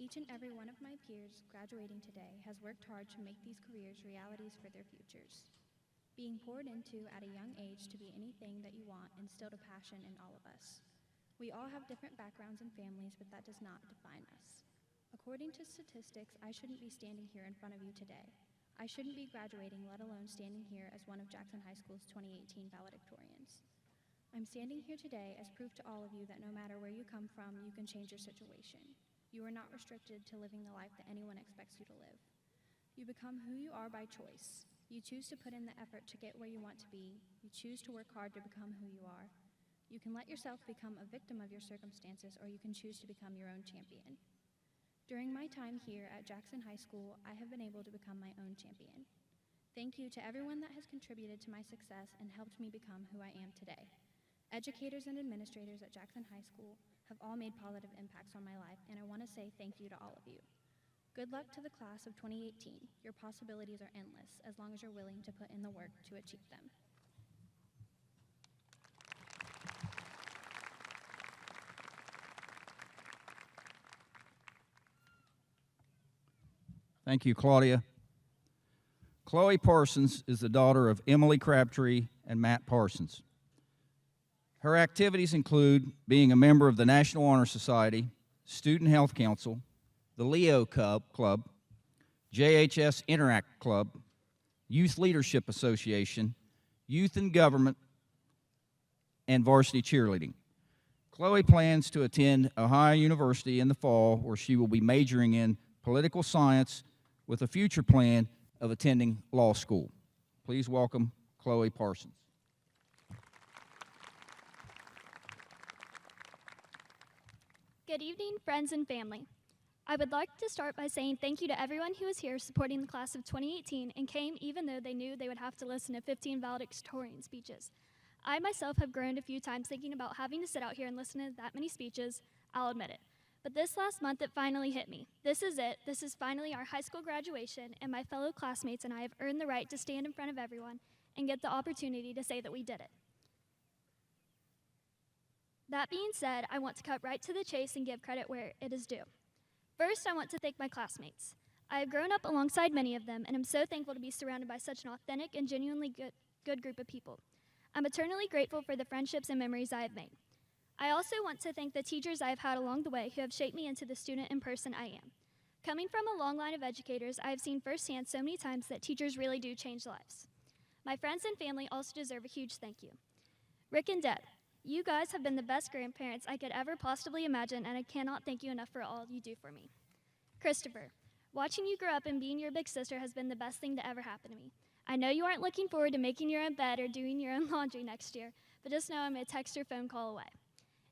Speaker 19: Each and every one of my peers graduating today has worked hard to make these careers realities for their futures. Being poured into at a young age to be anything that you want instilled a passion in all of us. We all have different backgrounds and families, but that does not define us. According to statistics, I shouldn't be standing here in front of you today. I shouldn't be graduating, let alone standing here as one of Jackson High School's 2018 valedictorians. I'm standing here today as proof to all of you that no matter where you come from, you can change your situation. You are not restricted to living the life that anyone expects you to live. You become who you are by choice. You choose to put in the effort to get where you want to be. You choose to work hard to become who you are. You can let yourself become a victim of your circumstances, or you can choose to become your own champion. During my time here at Jackson High School, I have been able to become my own champion. Thank you to everyone that has contributed to my success and helped me become who I am today. Educators and administrators at Jackson High School have all made positive impacts on my life, and I want to say thank you to all of you. Good luck to the class of 2018. Your possibilities are endless as long as you're willing to put in the work to achieve them.
Speaker 11: Thank you, Claudia. Chloe Parsons is the daughter of Emily Crabtree and Matt Parsons. Her activities include being a member of the National Honor Society, Student Health Council, the Leo Club, JHS Interact Club, Youth Leadership Association, Youth in Government, and varsity cheerleading. Chloe plans to attend Ohio University in the fall, where she will be majoring in political science with a future plan of attending law school. Please welcome Chloe Parsons.
Speaker 20: Good evening, friends and family. I would like to start by saying thank you to everyone who was here supporting the class of 2018 and came even though they knew they would have to listen to 15 valedictorian speeches. I myself have groaned a few times thinking about having to sit out here and listen to that many speeches, I'll admit it. But this last month, it finally hit me. This is it. This is finally our high school graduation, and my fellow classmates and I have earned the right to stand in front of everyone and get the opportunity to say that we did it. That being said, I want to cut right to the chase and give credit where it is due. First, I want to thank my classmates. I have grown up alongside many of them, and I'm so thankful to be surrounded by such an authentic and genuinely good group of people. I'm eternally grateful for the friendships and memories I have made. I also want to thank the teachers I have had along the way who have shaped me into the student and person I am. Coming from a long line of educators, I have seen firsthand so many times that teachers really do change lives. My friends and family also deserve a huge thank you. Rick and Deb, you guys have been the best grandparents I could ever possibly imagine, and I cannot thank you enough for all you do for me. Christopher, watching you grow up and being your big sister has been the best thing to ever happen to me. I know you aren't looking forward to making your own bed or doing your own laundry next year, but just know I'm a text or phone call away.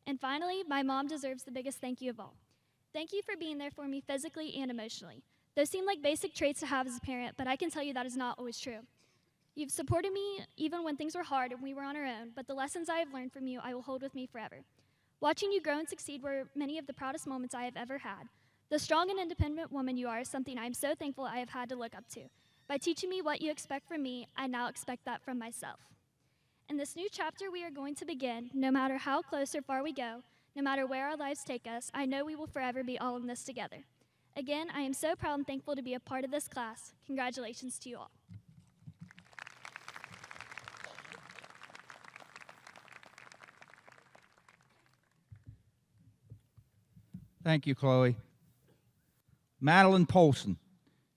Speaker 20: And finally, my mom deserves the biggest thank you of all. Thank you for being there for me physically and emotionally. Those seem like basic traits to have as a parent, but I can tell you that is not always true. You've supported me even when things were hard and we were on our own, but the lessons I have learned from you I will hold with me forever. Watching you grow and succeed were many of the proudest moments I have ever had. The strong and independent woman you are is something I am so thankful I have had to look up to. By teaching me what you expect from me, I now expect that from myself. In this new chapter we are going to begin, no matter how close or far we go, no matter where our lives take us, I know we will forever be all in this together. Again, I am so proud and thankful to be a part of this class. Congratulations to you all.
Speaker 11: Thank you, Chloe. Madeline Polson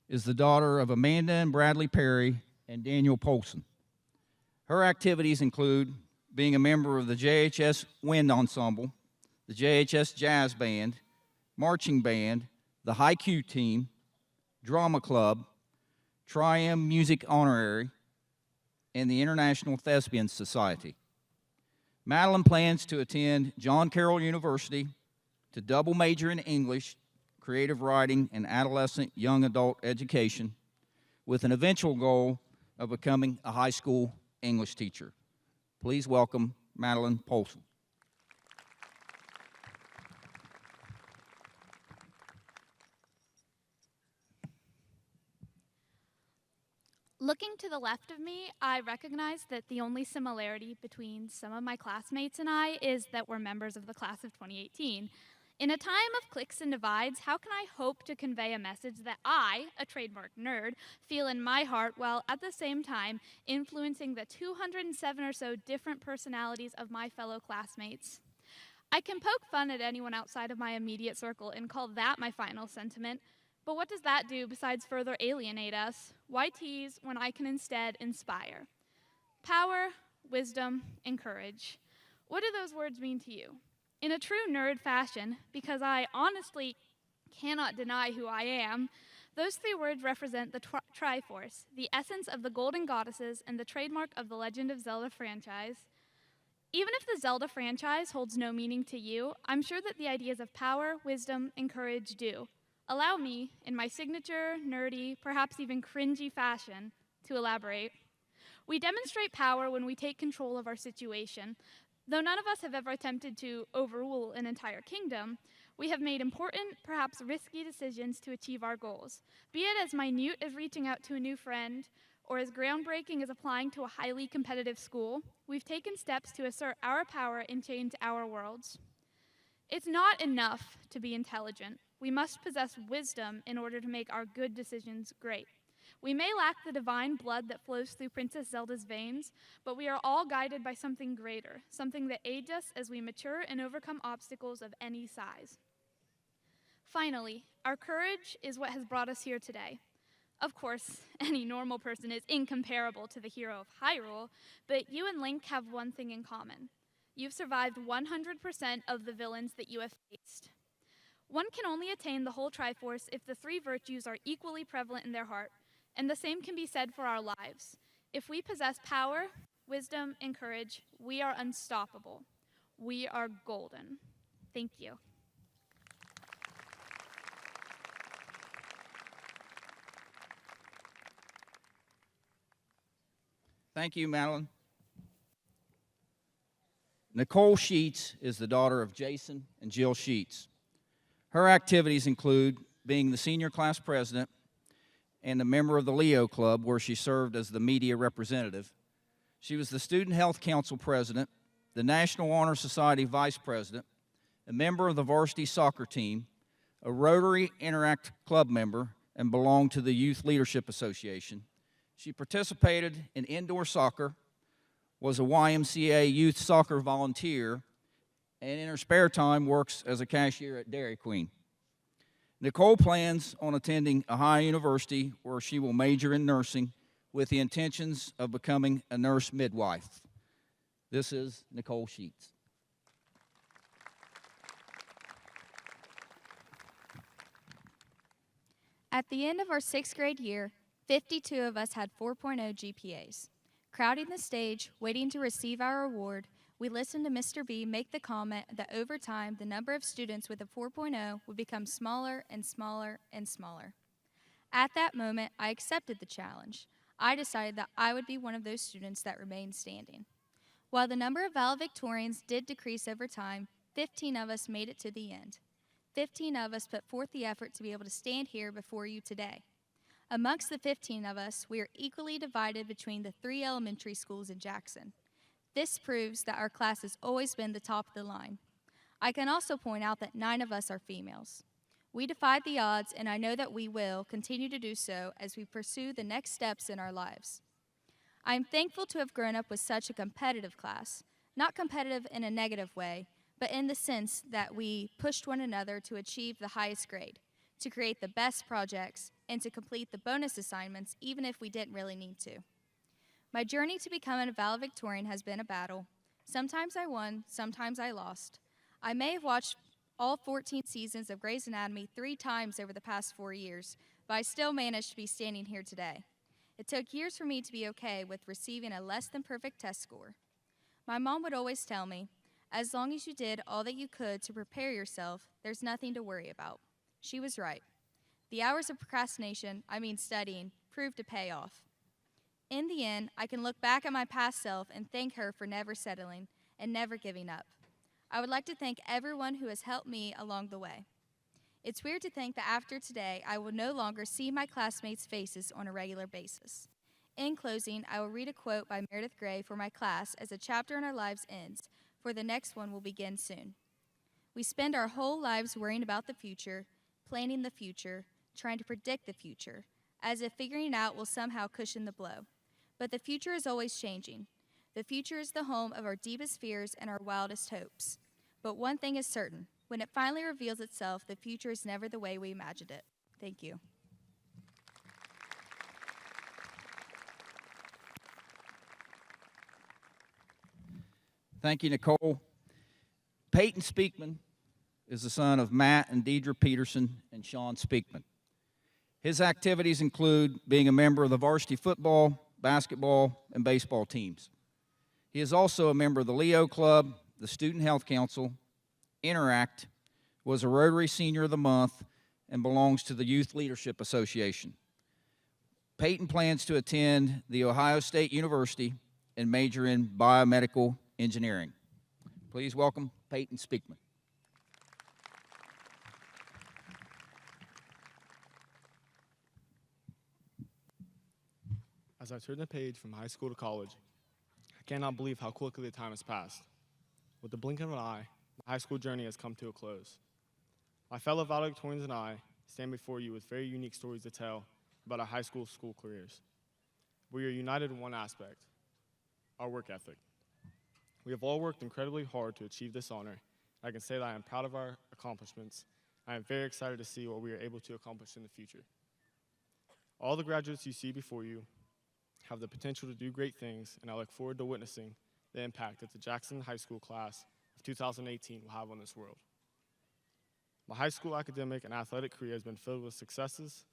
Speaker 11: is the daughter of Amanda and Bradley Perry and Daniel Polson. Her activities include being a member of the JHS Wind Ensemble, the JHS Jazz Band, Marching Band, the High Q Team, Drama Club, Tri-M Music Honorary, and the International Thespian Society. Madeline plans to attend John Carroll University to double major in English, creative writing, and adolescent young adult education with an eventual goal of becoming a high school English teacher. Please welcome Madeline Polson.
Speaker 21: Looking to the left of me, I recognize that the only similarity between some of my classmates and I is that we're members of the class of 2018. In a time of cliques and divides, how can I hope to convey a message that I, a trademark nerd, feel in my heart while at the same time influencing the 207 or so different personalities of my fellow classmates? I can poke fun at anyone outside of my immediate circle and call that my final sentiment, but what does that do besides further alienate us? Why tease when I can instead inspire? Power, wisdom, and courage. What do those words mean to you? In a true nerd fashion, because I honestly cannot deny who I am, those three words represent the Triforce, the essence of the Golden Goddesses and the trademark of the Legend of Zelda franchise. Even if the Zelda franchise holds no meaning to you, I'm sure that the ideas of power, wisdom, and courage do. Allow me, in my signature, nerdy, perhaps even cringy fashion, to elaborate. We demonstrate power when we take control of our situation. Though none of us have ever attempted to overrule an entire kingdom, we have made important, perhaps risky decisions to achieve our goals. Be it as minute as reaching out to a new friend, or as groundbreaking as applying to a highly competitive school, we've taken steps to assert our power and change our worlds. It's not enough to be intelligent. We must possess wisdom in order to make our good decisions great. We may lack the divine blood that flows through Princess Zelda's veins, but we are all guided by something greater, something that aids us as we mature and overcome obstacles of any size. Finally, our courage is what has brought us here today. Of course, any normal person is incomparable to the hero of Hyrule, but you and Link have one thing in common. You've survived 100% of the villains that you have faced. One can only attain the whole Triforce if the three virtues are equally prevalent in their heart, and the same can be said for our lives. If we possess power, wisdom, and courage, we are unstoppable. We are golden. Thank you.
Speaker 11: Thank you, Madeline. Nicole Sheets is the daughter of Jason and Jill Sheets. Her activities include being the senior class president and a member of the Leo Club, where she served as the media representative. She was the Student Health Council president, the National Honor Society vice president, a member of the varsity soccer team, a Rotary Interact Club member, and belonged to the Youth Leadership Association. She participated in indoor soccer, was a YMCA youth soccer volunteer, and in her spare time works as a cashier at Dairy Queen. Nicole plans on attending Ohio University, where she will major in nursing with the intentions of becoming a nurse midwife. This is Nicole Sheets.
Speaker 9: At the end of our 6th grade year, 52 of us had 4.0 GPAs. Crowding the stage, waiting to receive our award, we listened to Mr. B make the comment that over time, the number of students with a 4.0 would become smaller and smaller and smaller. At that moment, I accepted the challenge. I decided that I would be one of those students that remained standing. While the number of valedictorians did decrease over time, 15 of us made it to the end. 15 of us put forth the effort to be able to stand here before you today. Amongst the 15 of us, we are equally divided between the 3 elementary schools in Jackson. This proves that our class has always been the top of the line. I can also point out that 9 of us are females. We defied the odds, and I know that we will continue to do so as we pursue the next steps in our lives. I am thankful to have grown up with such a competitive class, not competitive in a negative way, but in the sense that we pushed one another to achieve the highest grade, to create the best projects, and to complete the bonus assignments even if we didn't really need to. My journey to becoming a valedictorian has been a battle. Sometimes I won, sometimes I lost. I may have watched all 14 seasons of Grey's Anatomy 3 times over the past 4 years, but I still managed to be standing here today. It took years for me to be okay with receiving a less than perfect test score. My mom would always tell me, as long as you did all that you could to prepare yourself, there's nothing to worry about. She was right. The hours of procrastination, studying, proved to pay off. In the end, I can look back at my past self and thank her for never settling and never giving up. I would like to thank everyone who has helped me along the way. It's weird to think that after today, I will no longer see my classmates' faces on a regular basis. In closing, I will read a quote by Meredith Grey for my class as a chapter in our lives ends, for the next one will begin soon. We spend our whole lives worrying about the future, planning the future, trying to predict the future, as if figuring out will somehow cushion the blow. But the future is always changing. The future is the home of our deepest fears and our wildest hopes. But one thing is certain, when it finally reveals itself, the future is never the way we imagined it. Thank you.
Speaker 11: Thank you, Nicole. Peyton Speakman is the son of Matt and Deidre Peterson and Sean Speakman. His activities include being a member of the varsity football, basketball, and baseball teams. He is also a member of the Leo Club, the Student Health Council, Interact, was a Rotary Senior of the Month, and belongs to the Youth Leadership Association. Peyton plans to attend The Ohio State University and major in biomedical engineering. Please welcome Peyton Speakman.
Speaker 2: As I turn the page from high school to college, I cannot believe how quickly the time has passed. With the blink of an eye, my high school journey has come to a close. My fellow valedictorians and I stand before you with very unique stories to tell about our high school careers. We are united in one aspect, our work ethic. We have all worked incredibly hard to achieve this honor. I can say that I am proud of our accomplishments. I am very excited to see what we are able to accomplish in the future. All the graduates you see before you have the potential to do great things, and I look forward to witnessing the impact that the Jackson High School class of 2018 will have on this world. My high school academic and athletic career has been filled with successes,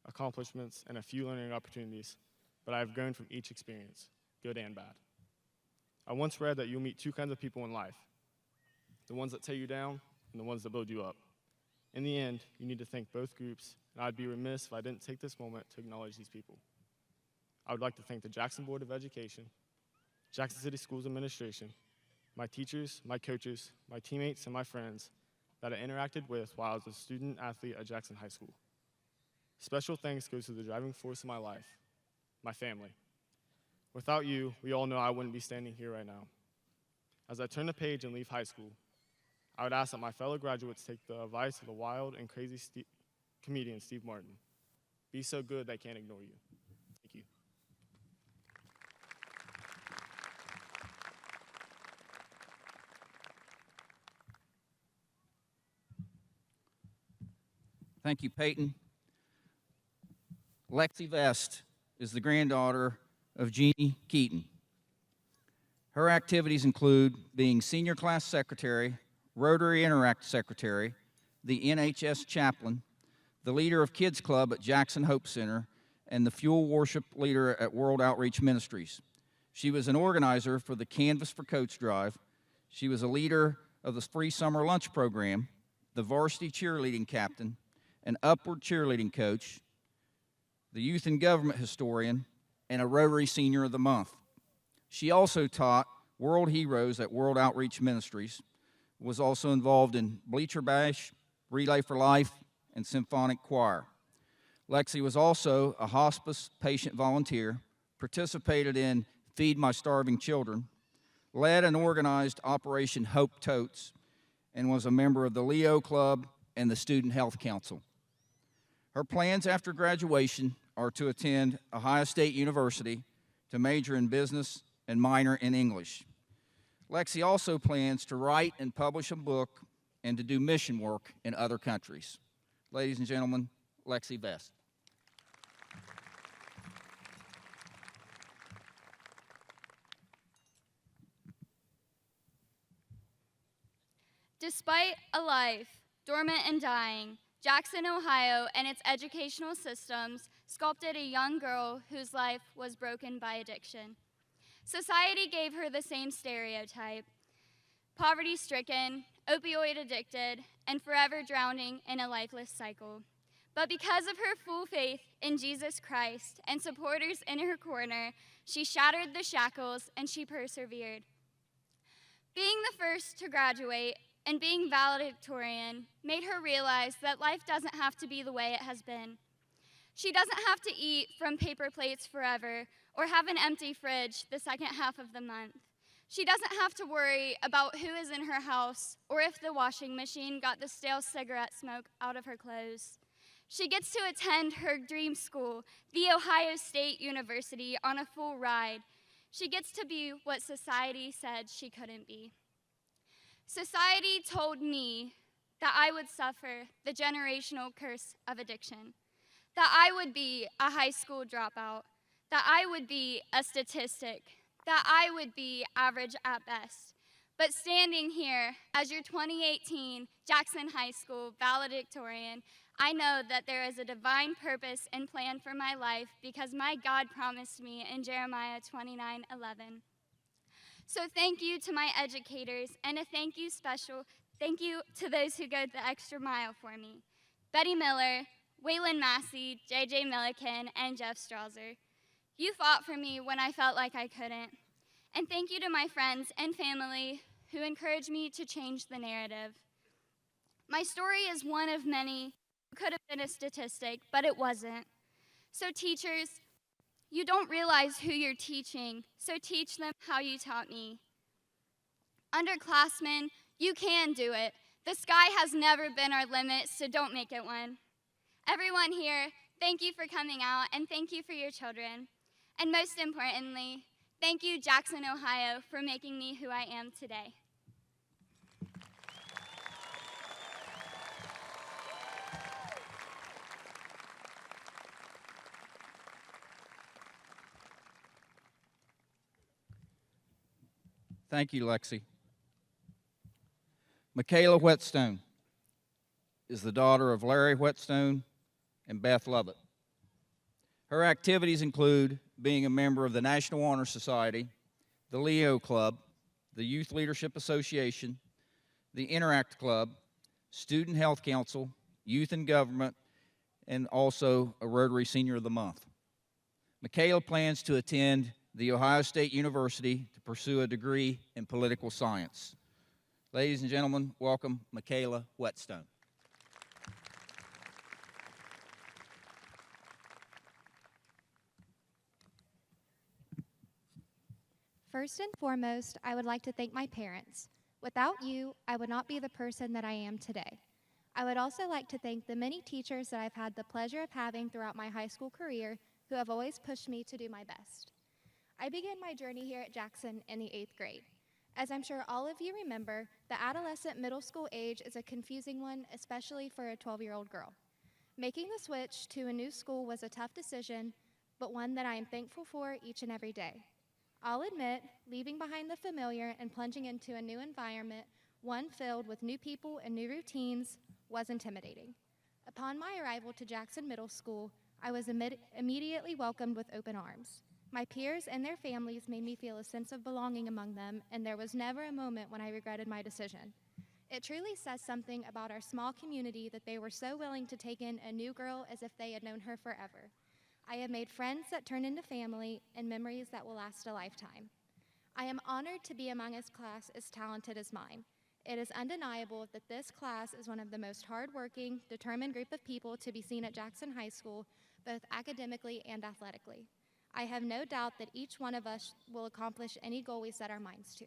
Speaker 2: accomplishments, and a few learning opportunities, but I have grown from each experience, good and bad. I once read that you'll meet 2 kinds of people in life, the ones that tear you down and the ones that build you up. In the end, you need to thank both groups, and I'd be remiss if I didn't take this moment to acknowledge these people. I would like to thank the Jackson Board of Education, Jackson City Schools Administration, my teachers, my coaches, my teammates, and my friends that I interacted with while I was a student athlete at Jackson High School. Special thanks goes to the driving force of my life, my family. Without you, we all know I wouldn't be standing here right now. As I turn the page and leave high school, I would ask that my fellow graduates take the advice of the wild and crazy comedian Steve Martin. Be so good they can't ignore you. Thank you.
Speaker 11: Thank you, Peyton. Lexi Vest is the granddaughter of Jeannie Keaton. Her activities include being senior class secretary, Rotary Interact secretary, the NHS chaplain, the leader of Kids Club at Jackson Hope Center, and the fuel worship leader at World Outreach Ministries. She was an organizer for the Canvas for Coach Drive. She was a leader of the free summer lunch program, the varsity cheerleading captain, an upward cheerleading coach, the youth and government historian, and a Rotary Senior of the Month. She also taught World Heroes at World Outreach Ministries, was also involved in Bleacher Bash, Relay for Life, and Symphonic Choir. Lexi was also a hospice patient volunteer, participated in Feed My Starving Children, led and organized Operation Hope Totes, and was a member of the Leo Club and the Student Health Council. Her plans after graduation are to attend Ohio State University to major in business and minor in English. Lexi also plans to write and publish a book and to do mission work in other countries. Ladies and gentlemen, Lexi Vest.
Speaker 3: Despite a life dormant and dying, Jackson, Ohio, and its educational systems sculpted a young girl whose life was broken by addiction. Society gave her the same stereotype: poverty-stricken, opioid-addicted, and forever drowning in a lifeless cycle. But because of her full faith in Jesus Christ and supporters in her corner, she shattered the shackles and she persevered. Being the first to graduate and being valedictorian made her realize that life doesn't have to be the way it has been. She doesn't have to eat from paper plates forever or have an empty fridge the second half of the month. She doesn't have to worry about who is in her house or if the washing machine got the stale cigarette smoke out of her clothes. She gets to attend her dream school, The Ohio State University, on a full ride. She gets to be what society said she couldn't be. Society told me that I would suffer the generational curse of addiction, that I would be a high school dropout, that I would be a statistic, that I would be average at best. But standing here as your 2018 Jackson High School valedictorian, I know that there is a divine purpose and plan for my life because my God promised me in Jeremiah 29:11. So thank you to my educators, and a thank you to those who go the extra mile for me: Betty Miller, Waylon Massey, J.J. Milliken, and Jeff Strauser. You fought for me when I felt like I couldn't. And thank you to my friends and family who encouraged me to change the narrative. My story is one of many who could have been a statistic, but it wasn't. So teachers, you don't realize who you're teaching, so teach them how you taught me. Underclassmen, you can do it. The sky has never been our limit, so don't make it one. Everyone here, thank you for coming out, and thank you for your children. And most importantly, thank you, Jackson, Ohio, for making me who I am today.
Speaker 11: Thank you, Lexi. Michaela Whetstone is the daughter of Larry Whetstone and Beth Lovett. Her activities include being a member of the National Honor Society, the Leo Club, the Youth Leadership Association, the Interact Club, Student Health Council, Youth and Government, and also a Rotary Senior of the Month. Michaela plans to attend the Ohio State University to pursue a degree in political science. Ladies and gentlemen, welcome Michaela Whetstone.
Speaker 22: First and foremost, I would like to thank my parents. Without you, I would not be the person that I am today. I would also like to thank the many teachers that I've had the pleasure of having throughout my high school career who have always pushed me to do my best. I began my journey here at Jackson in the 8th grade. As I'm sure all of you remember, the adolescent middle school age is a confusing one, especially for a 12-year-old girl. Making the switch to a new school was a tough decision, but one that I am thankful for each and every day. I'll admit, leaving behind the familiar and plunging into a new environment, one filled with new people and new routines, was intimidating. Upon my arrival to Jackson Middle School, I was immediately welcomed with open arms. My peers and their families made me feel a sense of belonging among them, and there was never a moment when I regretted my decision. It truly says something about our small community that they were so willing to take in a new girl as if they had known her forever. I have made friends that turn into family and memories that will last a lifetime. I am honored to be among a class as talented as mine. It is undeniable that this class is one of the most hardworking, determined group of people to be seen at Jackson High School, both academically and athletically. I have no doubt that each one of us will accomplish any goal we set our minds to.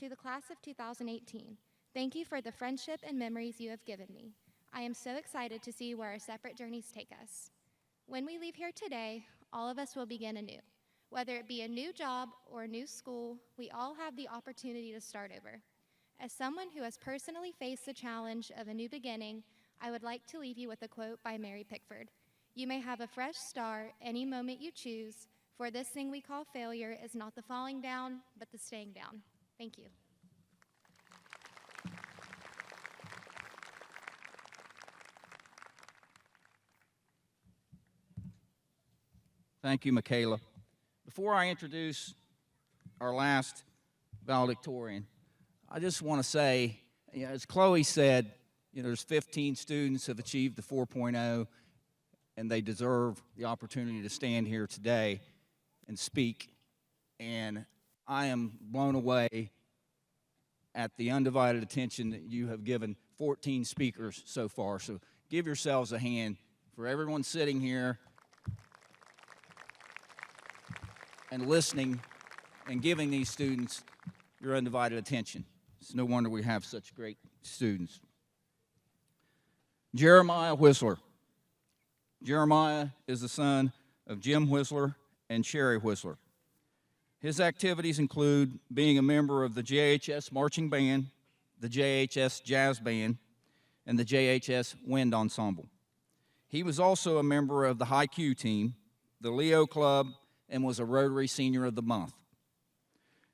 Speaker 22: To the class of 2018, thank you for the friendship and memories you have given me. I am so excited to see where our separate journeys take us. When we leave here today, all of us will begin anew. Whether it be a new job or a new school, we all have the opportunity to start over. As someone who has personally faced the challenge of a new beginning, I would like to leave you with a quote by Mary Pickford. You may have a fresh start any moment you choose, for this thing we call failure is not the falling down, but the staying down. Thank you.
Speaker 11: Thank you, Michaela. Before I introduce our last valedictorian, I just want to say, as Chloe said, there's 15 students who have achieved the 4.0, and they deserve the opportunity to stand here today and speak. And I am blown away at the undivided attention that you have given 14 speakers so far. So give yourselves a hand for everyone sitting here and listening and giving these students your undivided attention. It's no wonder we have such great students. Jeremiah Whistler. Jeremiah is the son of Jim Whistler and Sherry Whistler. His activities include being a member of the JHS Marching Band, the JHS Jazz Band, and the JHS Wind Ensemble. He was also a member of the High Q team, the Leo Club, and was a Rotary Senior of the Month.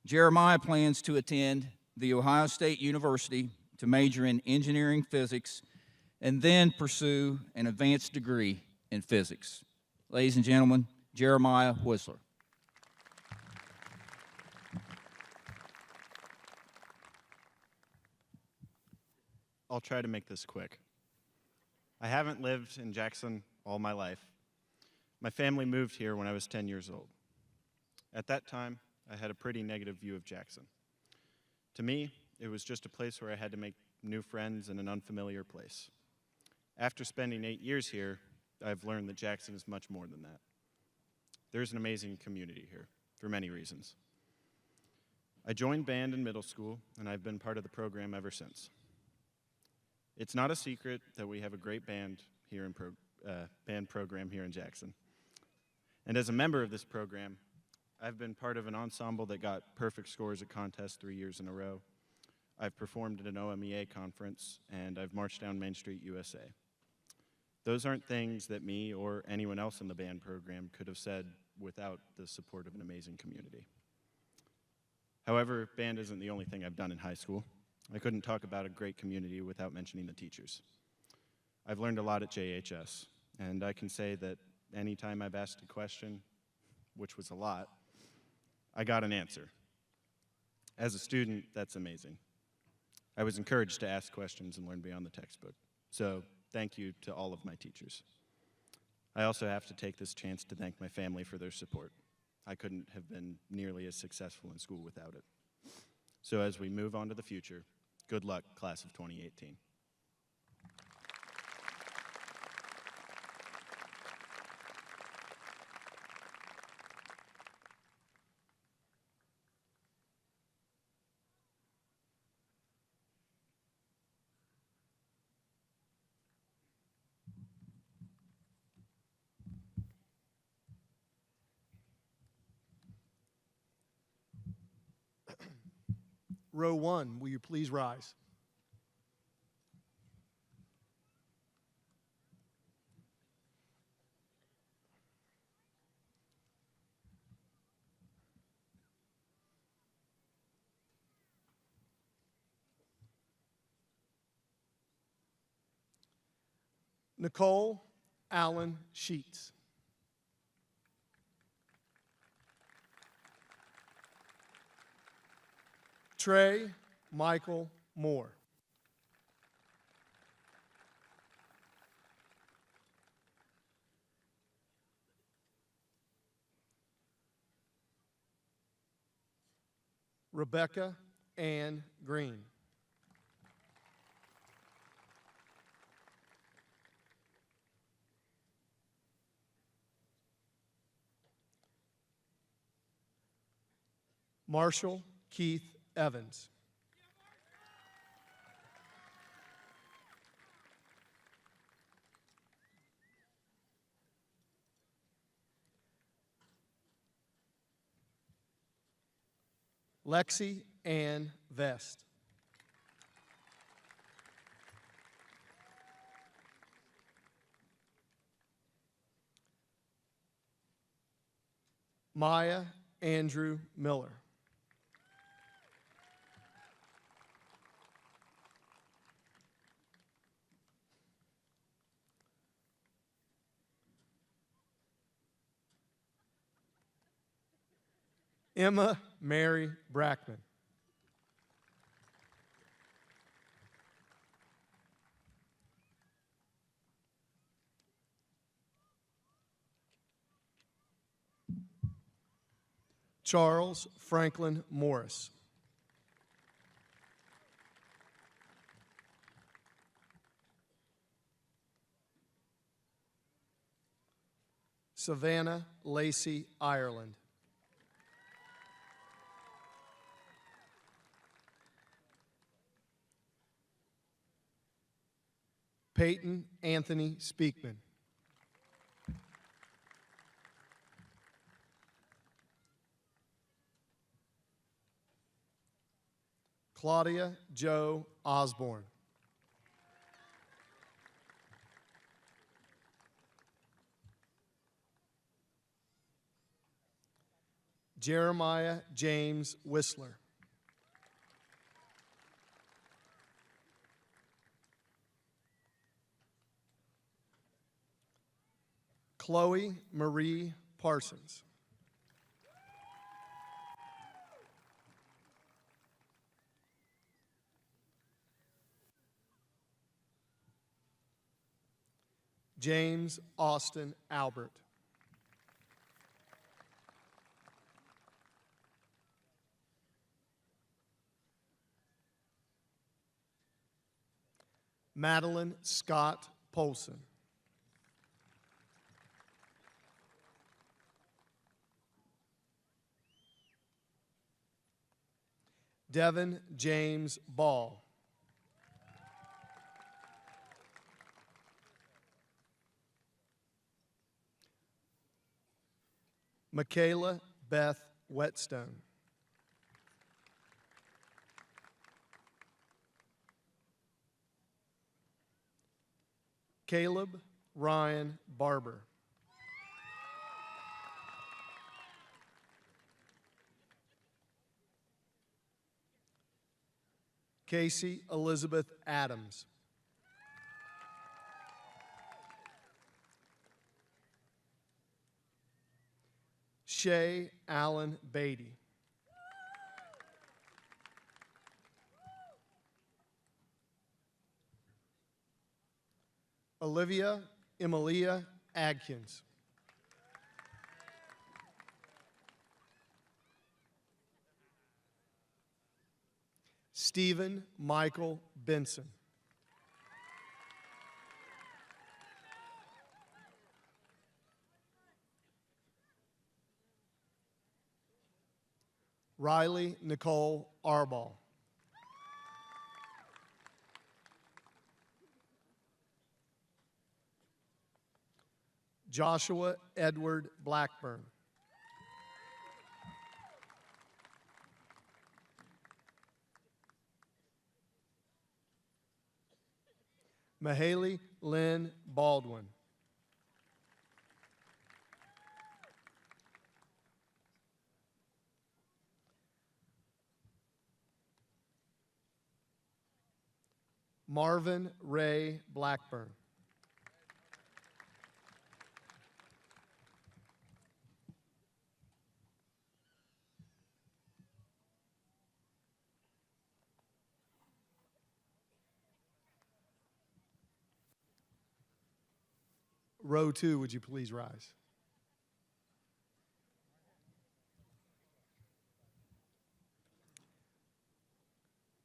Speaker 11: Jeremiah plans to attend The Ohio State University to major in engineering physics and then pursue an advanced degree in physics. Ladies and gentlemen, Jeremiah Whistler.
Speaker 4: I'll try to make this quick. I haven't lived in Jackson all my life. My family moved here when I was 10 years old. At that time, I had a pretty negative view of Jackson. To me, it was just a place where I had to make new friends in an unfamiliar place. After spending 8 years here, I've learned that Jackson is much more than that. There's an amazing community here, for many reasons. I joined band in middle school, and I've been part of the program ever since. It's not a secret that we have a great band here in band program here in Jackson. And as a member of this program, I've been part of an ensemble that got perfect scores at contests 3 years in a row. I've performed at an OMEA conference, and I've marched down Main Street, USA. Those aren't things that me or anyone else in the band program could have said without the support of an amazing community. However, band isn't the only thing I've done in high school. I couldn't talk about a great community without mentioning the teachers. I've learned a lot at JHS, and I can say that anytime I've asked a question, which was a lot, I got an answer. As a student, that's amazing. I was encouraged to ask questions and learn beyond the textbook. So thank you to all of my teachers. I also have to take this chance to thank my family for their support. I couldn't have been nearly as successful in school without it. So as we move on to the future, good luck, class of 2018.
Speaker 8: Row 1, will you please rise? Nicole Allen Sheets. Trey Michael Moore. Rebecca Ann Green. Marshall Keith Evans. Lexi Ann Vest. Maya Andrew Miller. Emma Mary Brackman. Charles Franklin Morris. Savannah Lacey Ireland. Peyton Anthony Speakman. Claudia Joe Osborne. Jeremiah James Whistler. Chloe Marie Parsons. James Austin Albert. Madeline Scott Polson. Devin James Ball. Michaela Beth Whetstone. Caleb Ryan Barber. Casey Elizabeth Adams. Shay Allen Beatty. Olivia Emilia Adkins. Stephen Michael Benson. Riley Nicole Arball. Joshua Edward Blackburn. Mahaley Lynn Baldwin. Marvin Ray Blackburn. row 2, would you please rise?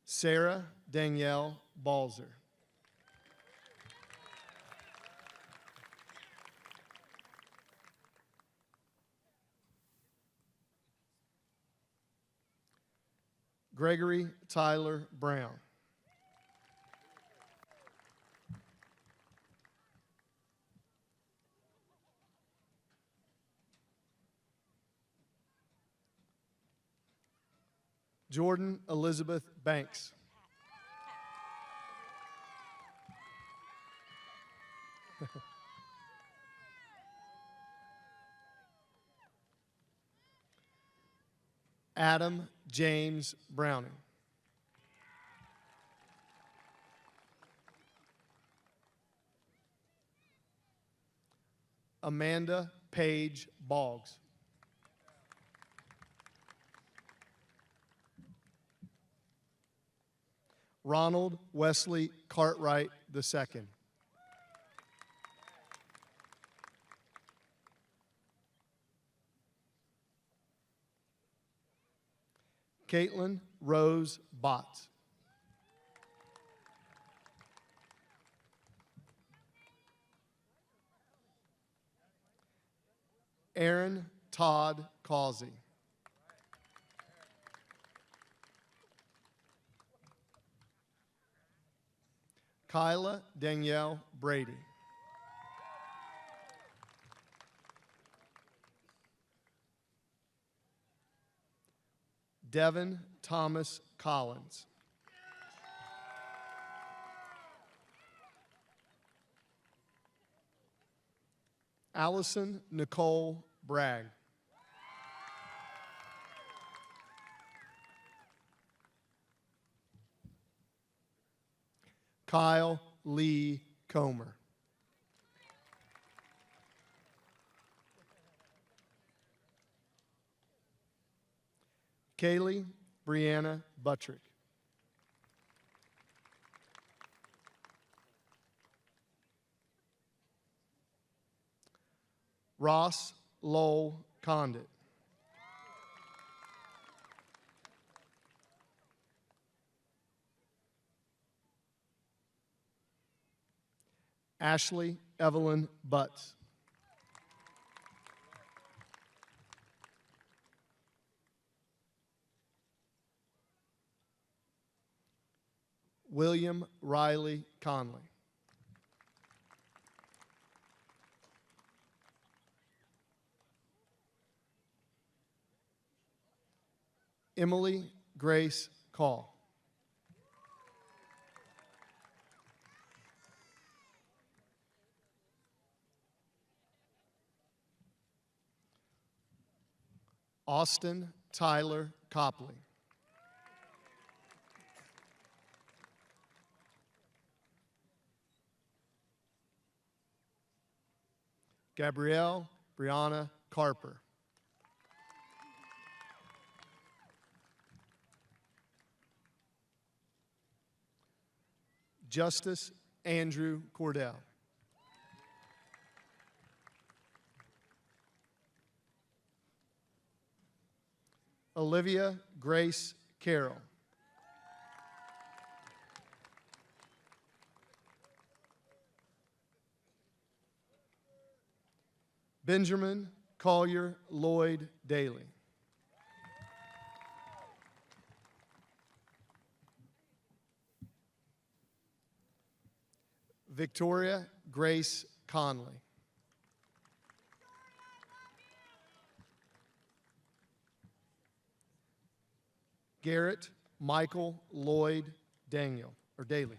Speaker 8: Sarah Danielle Balzer. Gregory Tyler Brown. Jordan Elizabeth Banks. Adam James Browning. Amanda Page Boggs. Ronald Wesley Cartwright II. Caitlin Rose Botts. Aaron Todd Causey. Kyla Danielle Brady. Devin Thomas Collins. Allison Nicole Bragg. Kyle Lee Comer. Kaylee Brianna Buttrick. Ross Lowell Condit. Ashley Evelyn Butts. William Riley Conley. Emily Grace Call. Austin Tyler Copley. Gabrielle Brianna Carper. Justice Andrew Cordell. Olivia Grace Carroll. Benjamin Collier Lloyd Daly. Victoria Grace Conley. Garrett Michael Lloyd Daniel, or Daly.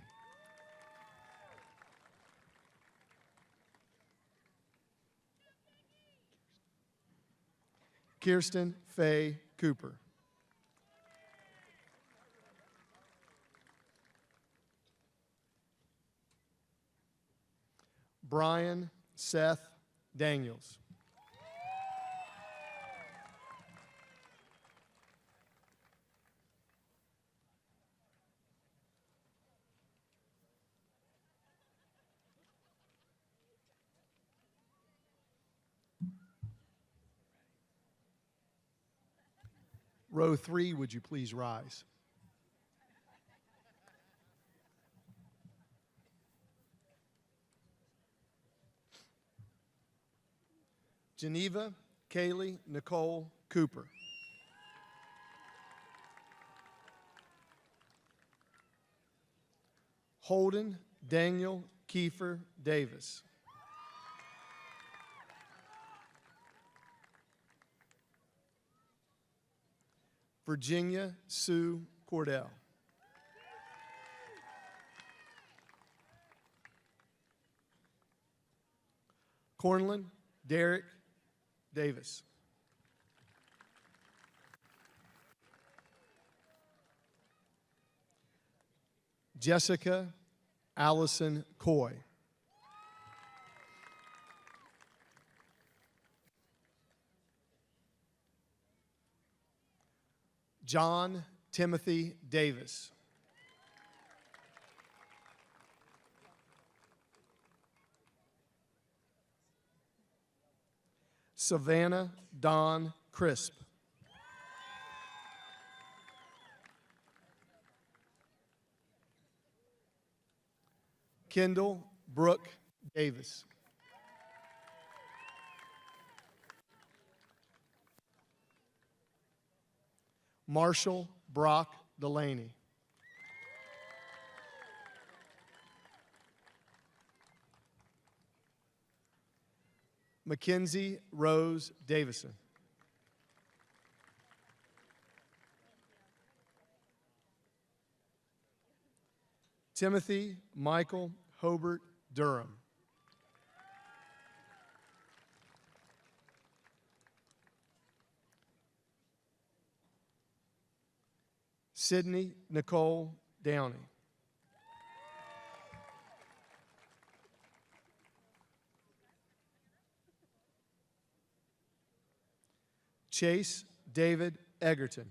Speaker 8: Kirsten Faye Cooper. Brian Seth Daniels. Row 3, would you please rise? Geneva Kaylee Nicole Cooper. Holden Daniel Kiefer Davis. Virginia Sue Cordell. Cornland Derek Davis. Jessica Allison Coy. John Timothy Davis. Savannah Dawn Crisp. Kendall Brooke Davis. Marshall Brock Delaney. Mackenzie Rose Davison. Timothy Michael Hobart Durham. Sydney Nicole Downey. Chase David Egerton.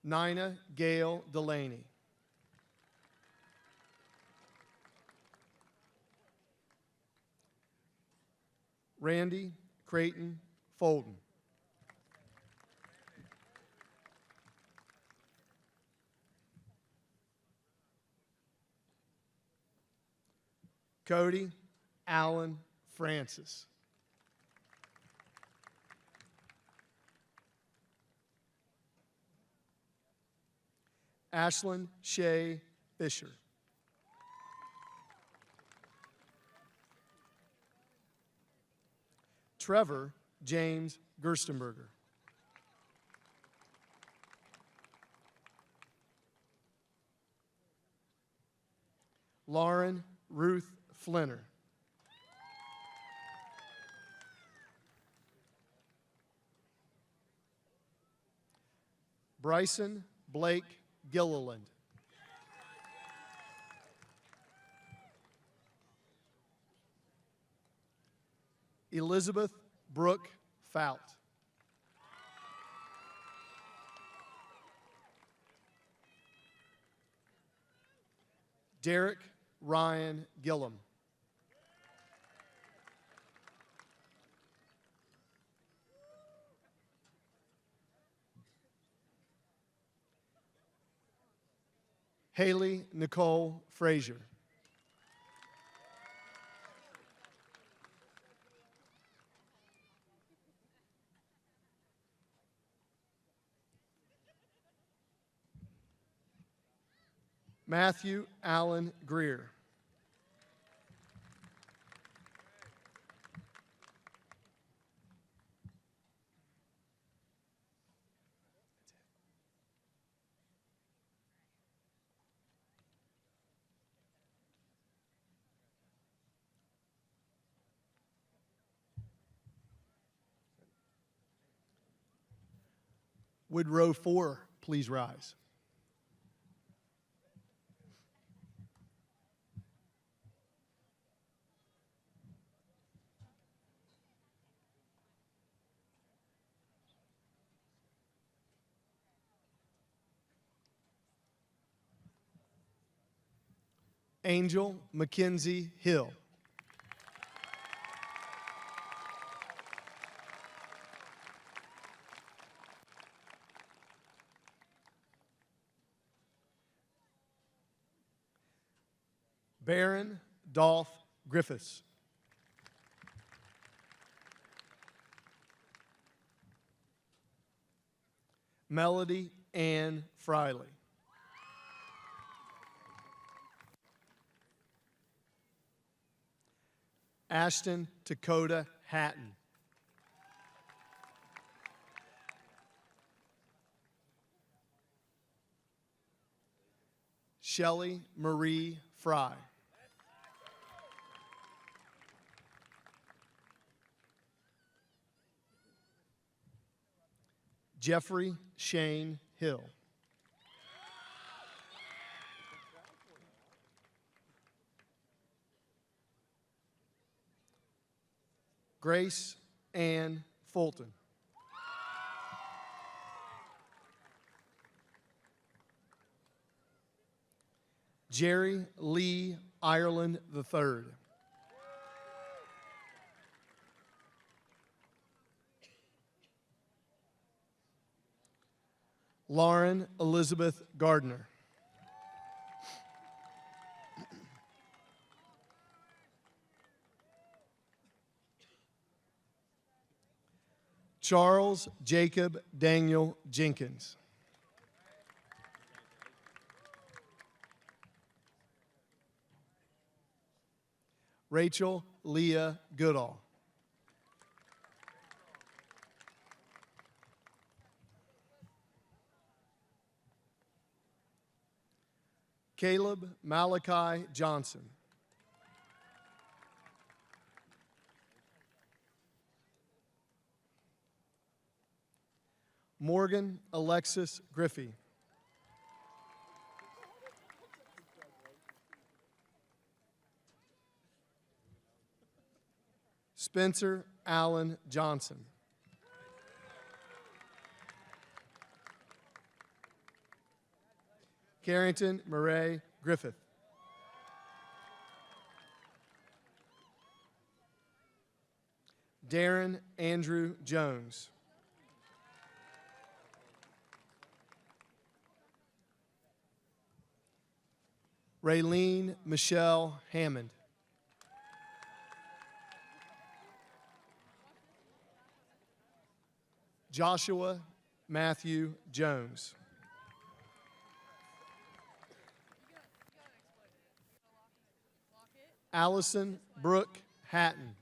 Speaker 8: Nina Gail Delaney. Randy Creighton Folden. Cody Allen Francis. Ashlyn Shea Fisher. Trevor James Gerstenberger. Lauren Ruth Flinner. Bryson Blake Gilliland. Elizabeth Brooke Fout. Derek Ryan Gillum. Haley Nicole Frazier. Matthew Allen Greer. Would row 4 please rise? Angel Mackenzie Hill. Baron Dolph Griffiths. Melody Ann Friley. Ashton Dakota Hatton. Shelley Marie Fry. Jeffrey Shane Hill. Grace Ann Fulton. Jerry Lee Ireland III. Lauren Elizabeth Gardner. Charles Jacob Daniel Jenkins. Rachel Leah Goodall. Caleb Malachi Johnson. Morgan Alexis Griffey. Spencer Allen Johnson. Carrington Murray Griffith. Darren Andrew Jones. Raylene Michelle Hammond. Joshua Matthew Jones. Allison Brooke Hatton.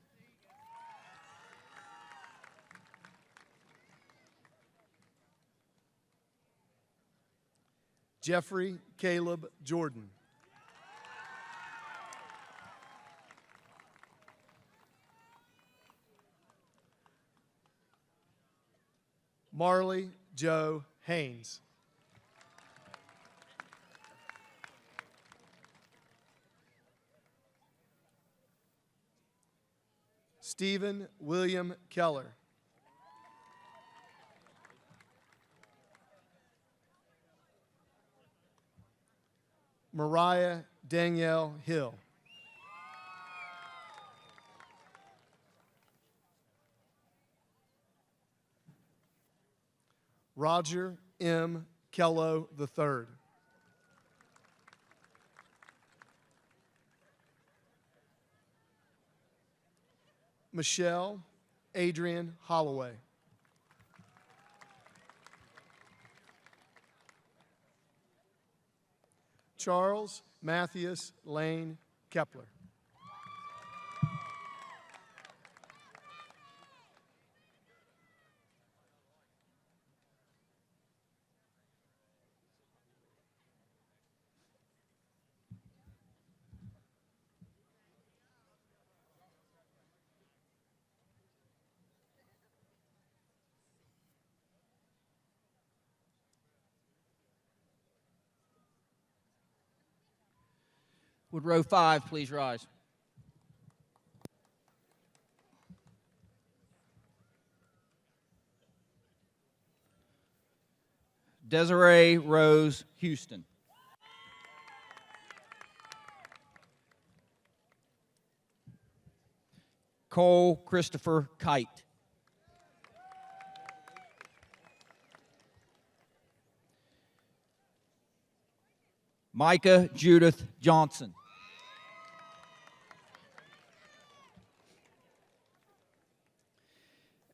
Speaker 8: Jeffrey Caleb Jordan. Marley Joe Haynes. Stephen William Keller. Mariah Danielle Hill. Roger M. Kello III. Michelle Adrian Holloway. Charles Matthias Lane Kepler.
Speaker 11: Would row 5 please rise? Desiree Rose Houston. Cole Christopher Kite. Micah Judith Johnson.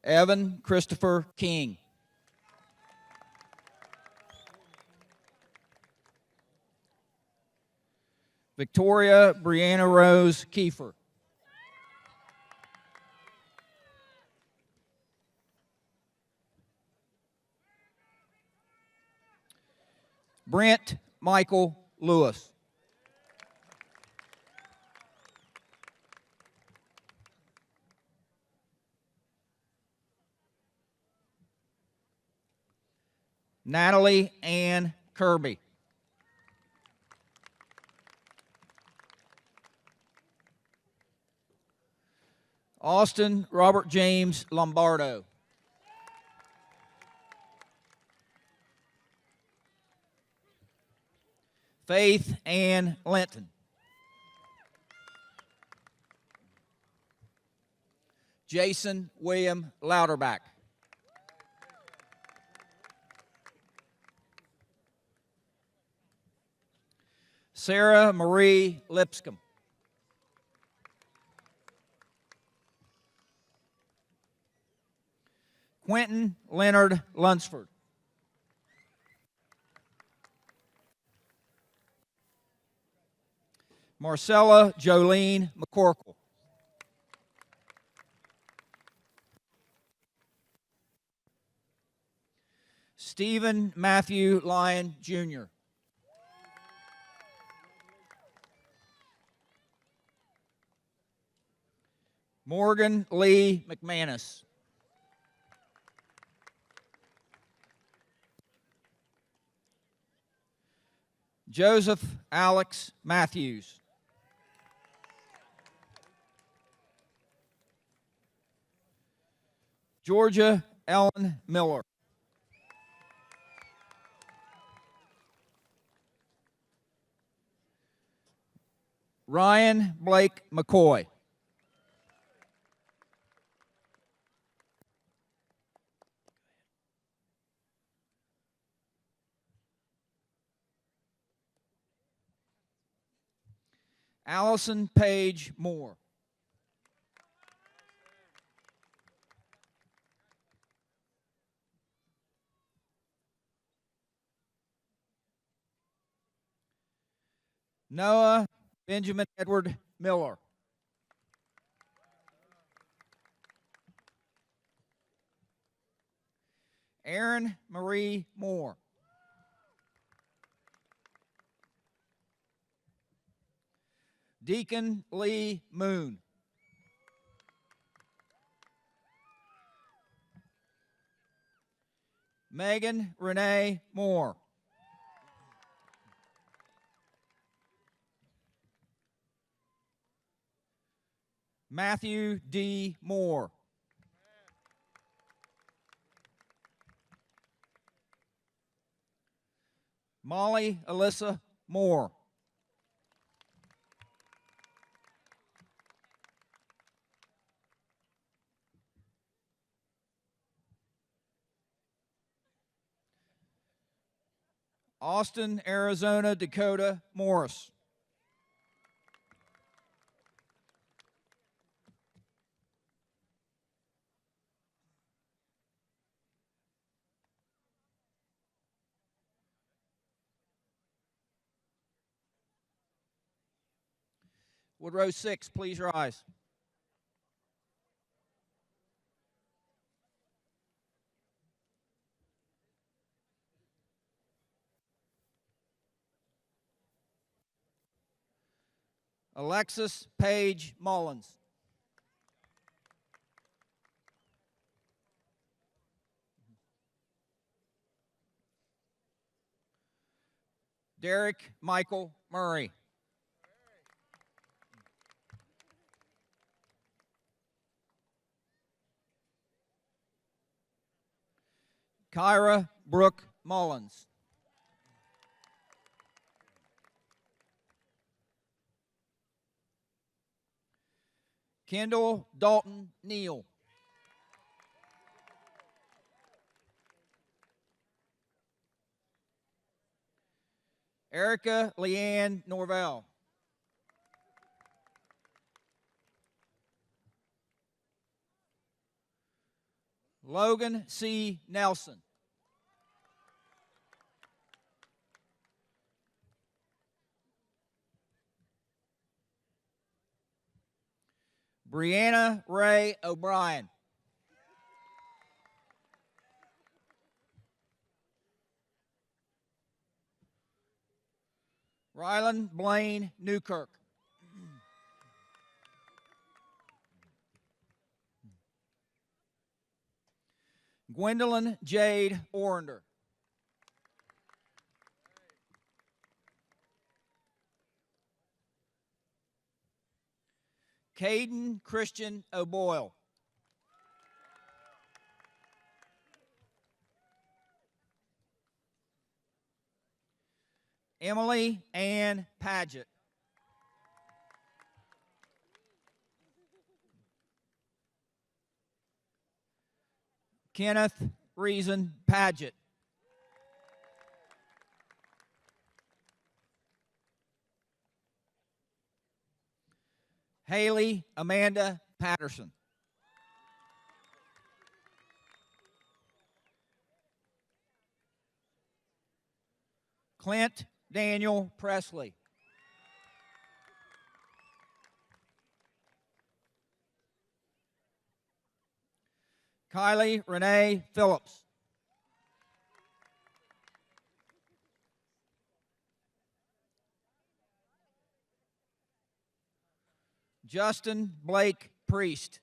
Speaker 11: Evan Christopher King. Victoria Brianna Rose Kiefer. Brent Michael Lewis. Natalie Ann Kirby. Austin Robert James Lombardo. Faith Ann Linton. Jason William Louderback. Sarah Marie Lipscomb. Quentin Leonard Lunsford. Marcella Jolene McCorkle. Stephen Matthew Lyon, Jr. Morgan Lee McManus. Joseph Alex Matthews. Georgia Ellen Miller. Ryan Blake McCoy. Allison Page Moore. Noah Benjamin Edward Miller. Aaron Marie Moore. Deacon Lee Moon. Megan Renee Moore. Matthew D. Moore. Molly Alyssa Moore. Austin, Arizona, Dakota Morris. Would row 6 please rise? Alexis Page Mullins. Derek Michael Murray. Kyra Brooke Mullins. Kendall Dalton Neal. Erica Leanne Norvell. Logan C. Nelson. Brianna Ray O'Brien. Rylan Blaine Newkirk. Gwendolyn Jade Orender. Caden Christian O'Boyle. Emily Ann Paget. Kenneth Reason Paget. Haley Amanda Patterson. Clint Daniel Presley. Kylie Renee Phillips. Justin Blake Priest.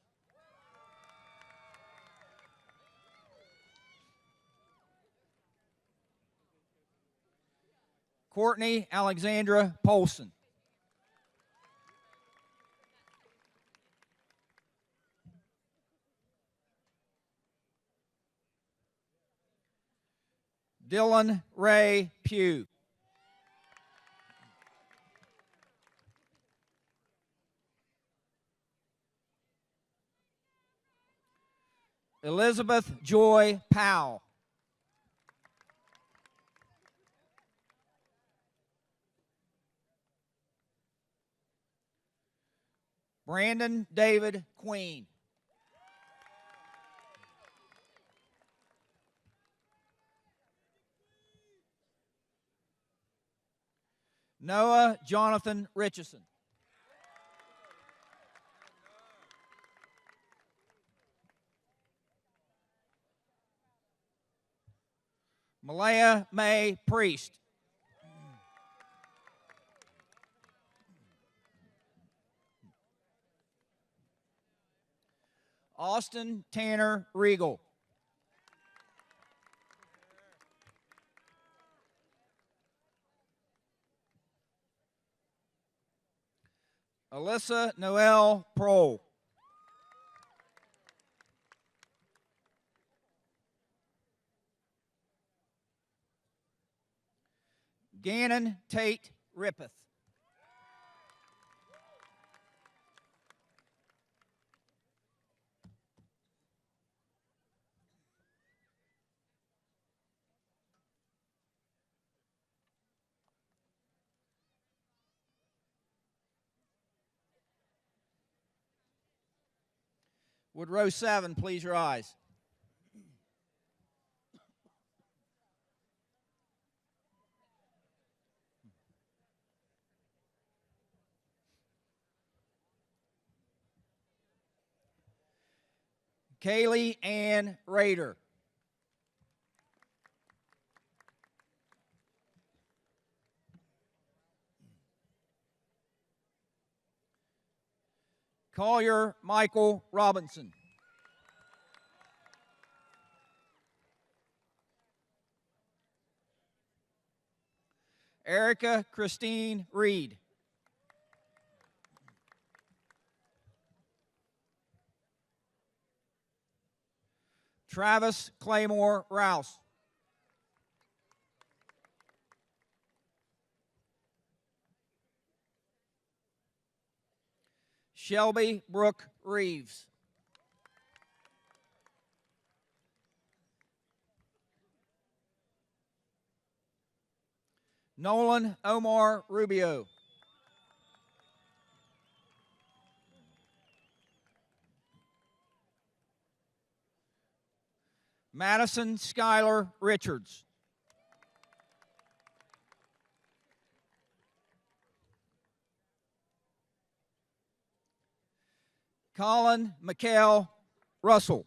Speaker 11: Courtney Alexandra Polson. Dylan Ray Pugh. Elizabeth Joy Powell. Brandon David Queen. Noah Jonathan Richardson. Malaya May Priest. Austin Tanner Regal. Alyssa Noel Prohl. Gannon Tate Rippeth. Would row 7 please rise? Kaylee Ann Rader. Collier Michael Robinson. Erica Christine Reed. Travis Claymore Rouse. Shelby Brooke Reeves. Nolan Omar Rubio. Madison Schuyler Richards. Colin McHale Russell.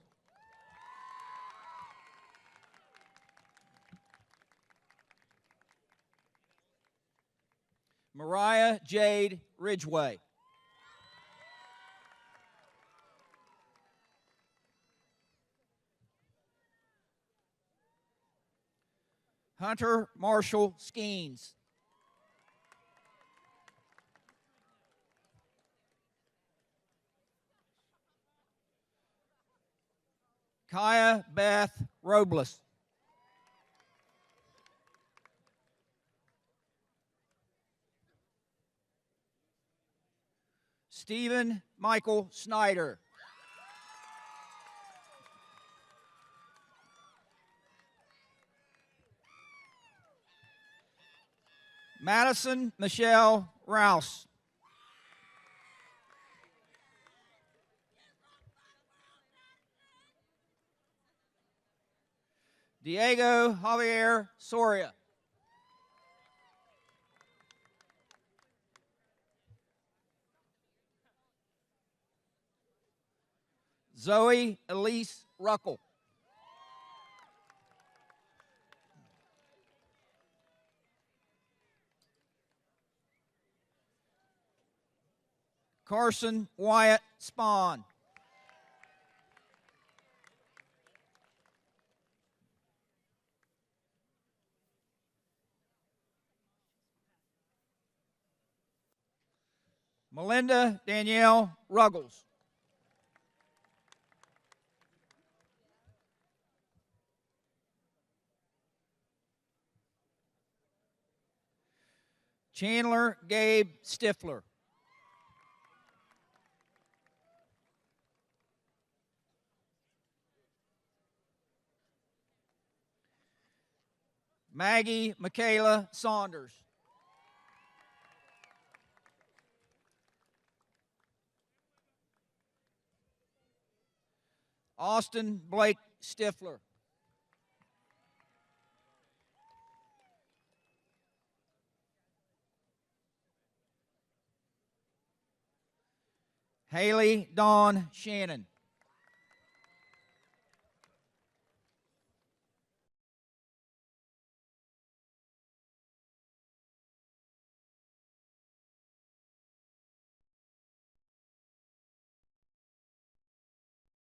Speaker 11: Mariah Jade Ridgway. Hunter Marshall Skeens. Kaya Beth Robles. Stephen Michael Snyder. Madison Michelle Rouse. Diego Javier Soria. Zoe Elise Ruckle. Carson Wyatt Spahn. Melinda Danielle Ruggles. Chandler Gabe Stifler. Maggie Michaela Saunders. Austin Blake Stifler. Haley Dawn Shannon.